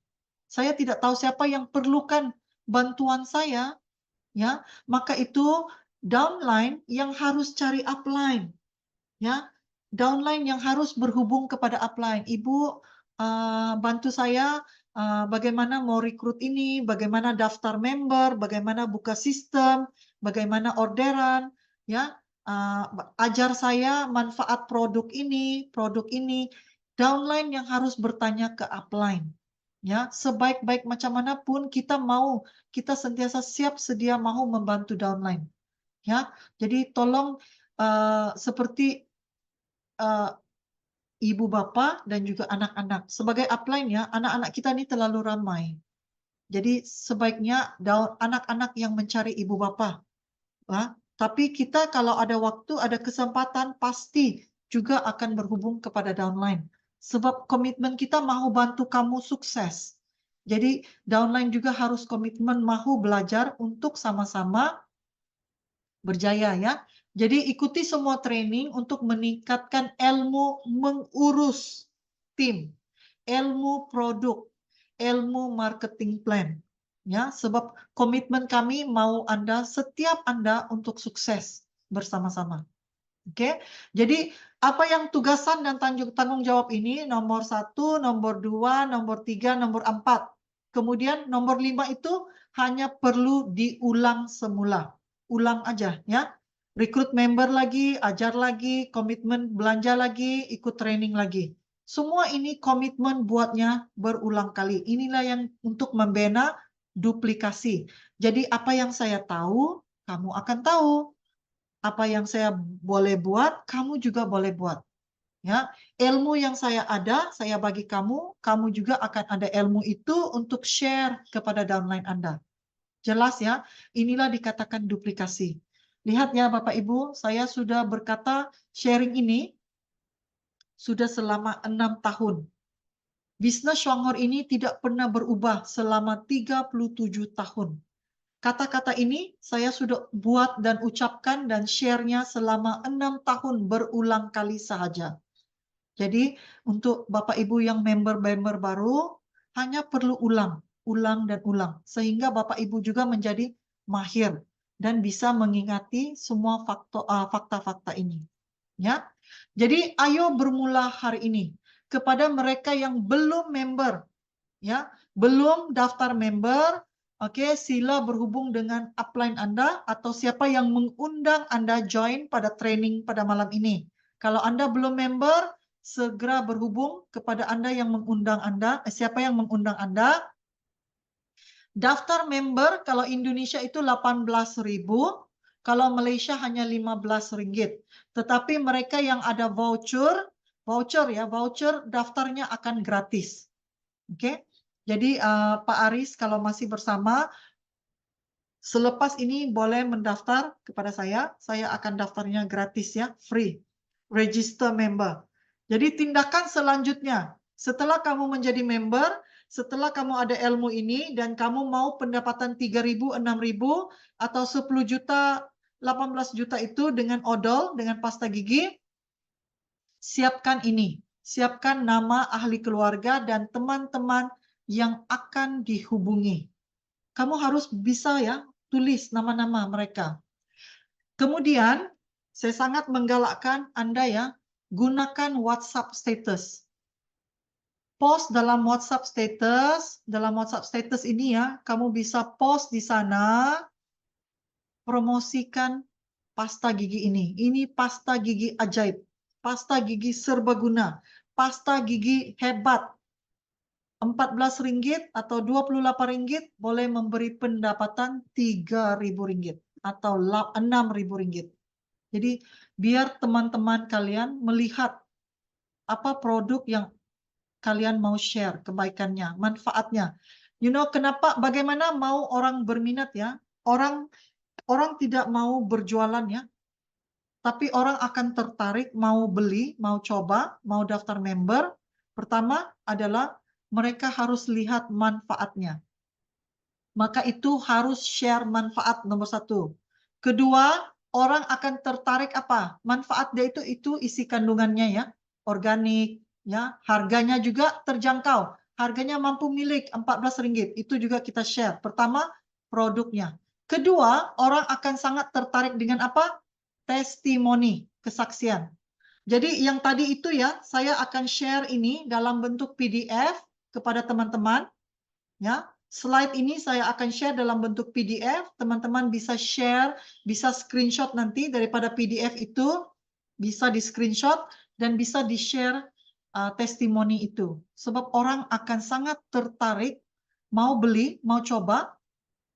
Saya tidak tahu siapa yang perlukan bantuan saya, ya. Maka itu downline yang harus cari upline, ya. Downline yang harus berhubung kepada upline. Ibu bantu saya bagaimana mau rekrut ini, bagaimana daftar member, bagaimana buka sistem, bagaimana orderan, ya. Ajar saya manfaat produk ini. Downline yang harus bertanya ke upline. Ya, sebaik-baik macam manapun kita sentiasa siap sedia mau membantu downline. Ya, jadi tolong seperti ibu bapak dan juga anak-anak. Sebagai upline ya, anak-anak kita ini terlalu ramai. Jadi sebaiknya anak-anak yang mencari ibu bapak. Tapi kita kalau ada waktu, ada kesempatan, pasti juga akan berhubung kepada downline. Sebab komitmen kita mau bantu kamu sukses. Jadi downline juga harus komitmen mau belajar untuk sama-sama berjaya ya. Jadi ikuti semua training untuk meningkatkan ilmu mengurus tim, ilmu produk, ilmu marketing plan. Ya, sebab komitmen kami mau setiap Anda untuk sukses bersama-sama. Oke, jadi apa yang tugasan dan tanggung jawab ini nomor 1, nomor 2, nomor 3, nomor 4. Kemudian nomor 5 itu hanya perlu diulang semula. Ulang aja ya. Rekrut member lagi, ajar lagi, komitmen belanja lagi, ikut training lagi. Semua ini komitmen buatnya berulang kali. Inilah yang untuk membina duplikasi. Jadi apa yang saya tahu, kamu akan tahu. Apa yang saya boleh buat, kamu juga boleh buat. Ya, ilmu yang saya bagi kamu, kamu juga akan ada ilmu itu untuk share kepada downline Anda. Jelas ya, inilah dikatakan duplikasi. Lihat ya Bapak Ibu, saya sudah berkata sharing ini sudah selama 6 tahun. Bisnis Shuanghor ini tidak pernah berubah selama 37 tahun. Kata-kata ini saya sudah buat dan ucapkan dan share-nya selama 6 tahun berulang kali sahaja. Jadi untuk Bapak Ibu yang member-member baru, hanya perlu ulang dan ulang. Sehingga Bapak Ibu juga menjadi mahir. dan bisa mengingati semua fakta-fakta ini. Ya, jadi ayo bermula hari ini. Kepada mereka yang belum member, ya, belum daftar member, oke, sila berhubung dengan upline Anda atau siapa yang mengundang Anda join pada training pada malam ini. Kalau Anda belum member, segera berhubung kepada Anda yang mengundang Anda, siapa yang mengundang Anda. Daftar member kalau Indonesia itu 18.000, kalau Malaysia hanya RM15. Tetapi mereka yang ada voucher daftarnya akan gratis. Oke. Jadi Pak Aris kalau masih bersama, selepas ini boleh mendaftar kepada saya akan daftarnya gratis ya, free. Register member. Jadi tindakan selanjutnya, setelah kamu menjadi member, setelah kamu ada ilmu ini dan kamu mau pendapatan 3.000, 6.000 atau 10 juta, 18 juta itu dengan odol, dengan pasta gigi, siapkan ini. Siapkan nama ahli keluarga dan teman-teman yang akan dihubungi. Kamu harus bisa ya, tulis nama-nama mereka. Kemudian, saya sangat menggalakkan Anda ya, gunakan WhatsApp status. Post dalam WhatsApp status ini ya, kamu bisa post di sana, promosikan pasta gigi ini. Ini pasta gigi ajaib, pasta gigi serbaguna, pasta gigi hebat. Rp14 atau Rp28 boleh memberi pendapatan Rp3.000 atau Rp6.000. Jadi biar teman-teman kalian melihat apa produk yang kalian mau share, kebaikannya, manfaatnya. Kenapa? Bagaimana mau orang berminat ya? Orang tidak mau berjualan ya, tapi orang akan tertarik, mau beli, mau coba, mau daftar member. Pertama adalah mereka harus lihat manfaatnya. Maka itu harus share manfaat nomor 1. Kedua, orang akan tertarik apa? Manfaat dia itu isi kandungannya ya, organik, ya, harganya juga terjangkau. Harganya mampu milik Rp14. Itu juga kita share. Pertama, produknya. Kedua, orang akan sangat tertarik dengan apa? Testimoni, kesaksian. Jadi yang tadi itu ya, saya akan share ini dalam bentuk PDF kepada teman-teman. Ya, slide ini saya akan share dalam bentuk PDF. Teman-teman bisa share, bisa screenshot nanti daripada PDF itu, bisa di screenshot dan bisa di share testimoni itu. Sebab orang akan sangat tertarik mau beli, mau coba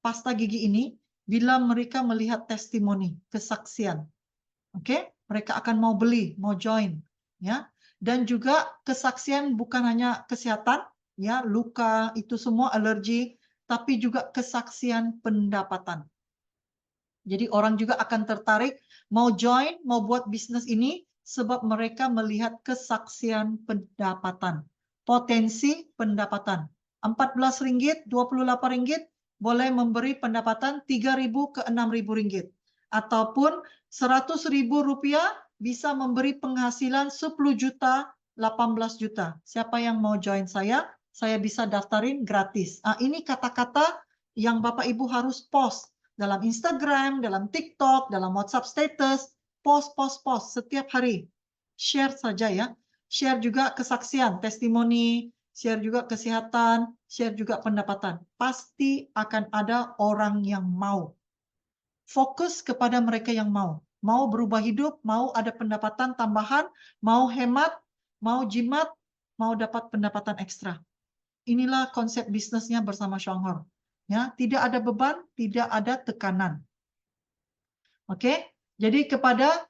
pasta gigi ini bila mereka melihat testimoni, kesaksian. Oke, mereka akan mau beli, mau join, ya. Dan juga kesaksian bukan hanya kesehatan, ya, luka itu semua alergi, tapi juga kesaksian pendapatan. Jadi orang juga akan tertarik mau join, mau buat bisnis ini sebab mereka melihat kesaksian pendapatan, potensi pendapatan. Rp14, Rp28 boleh memberi pendapatan Rp3.000 ke Rp6.000. Ataupun Rp100.000 bisa memberi penghasilan 10 juta, 18 juta. Siapa yang mau join saya bisa daftarin gratis. Ini kata-kata yang Bapak Ibu harus post dalam Instagram, dalam TikTok, dalam WhatsApp status, post setiap hari. Share saja ya. Share juga kesaksian, testimoni, share juga kesehatan, share juga pendapatan. Pasti akan ada orang yang mau. Fokus kepada mereka yang mau berubah hidup, mau ada pendapatan tambahan, mau hemat, mau jimat, mau dapat pendapatan ekstra. Inilah konsep bisnisnya bersama Shonghor. Ya, tidak ada beban, tidak ada tekanan. Oke, jadi kepada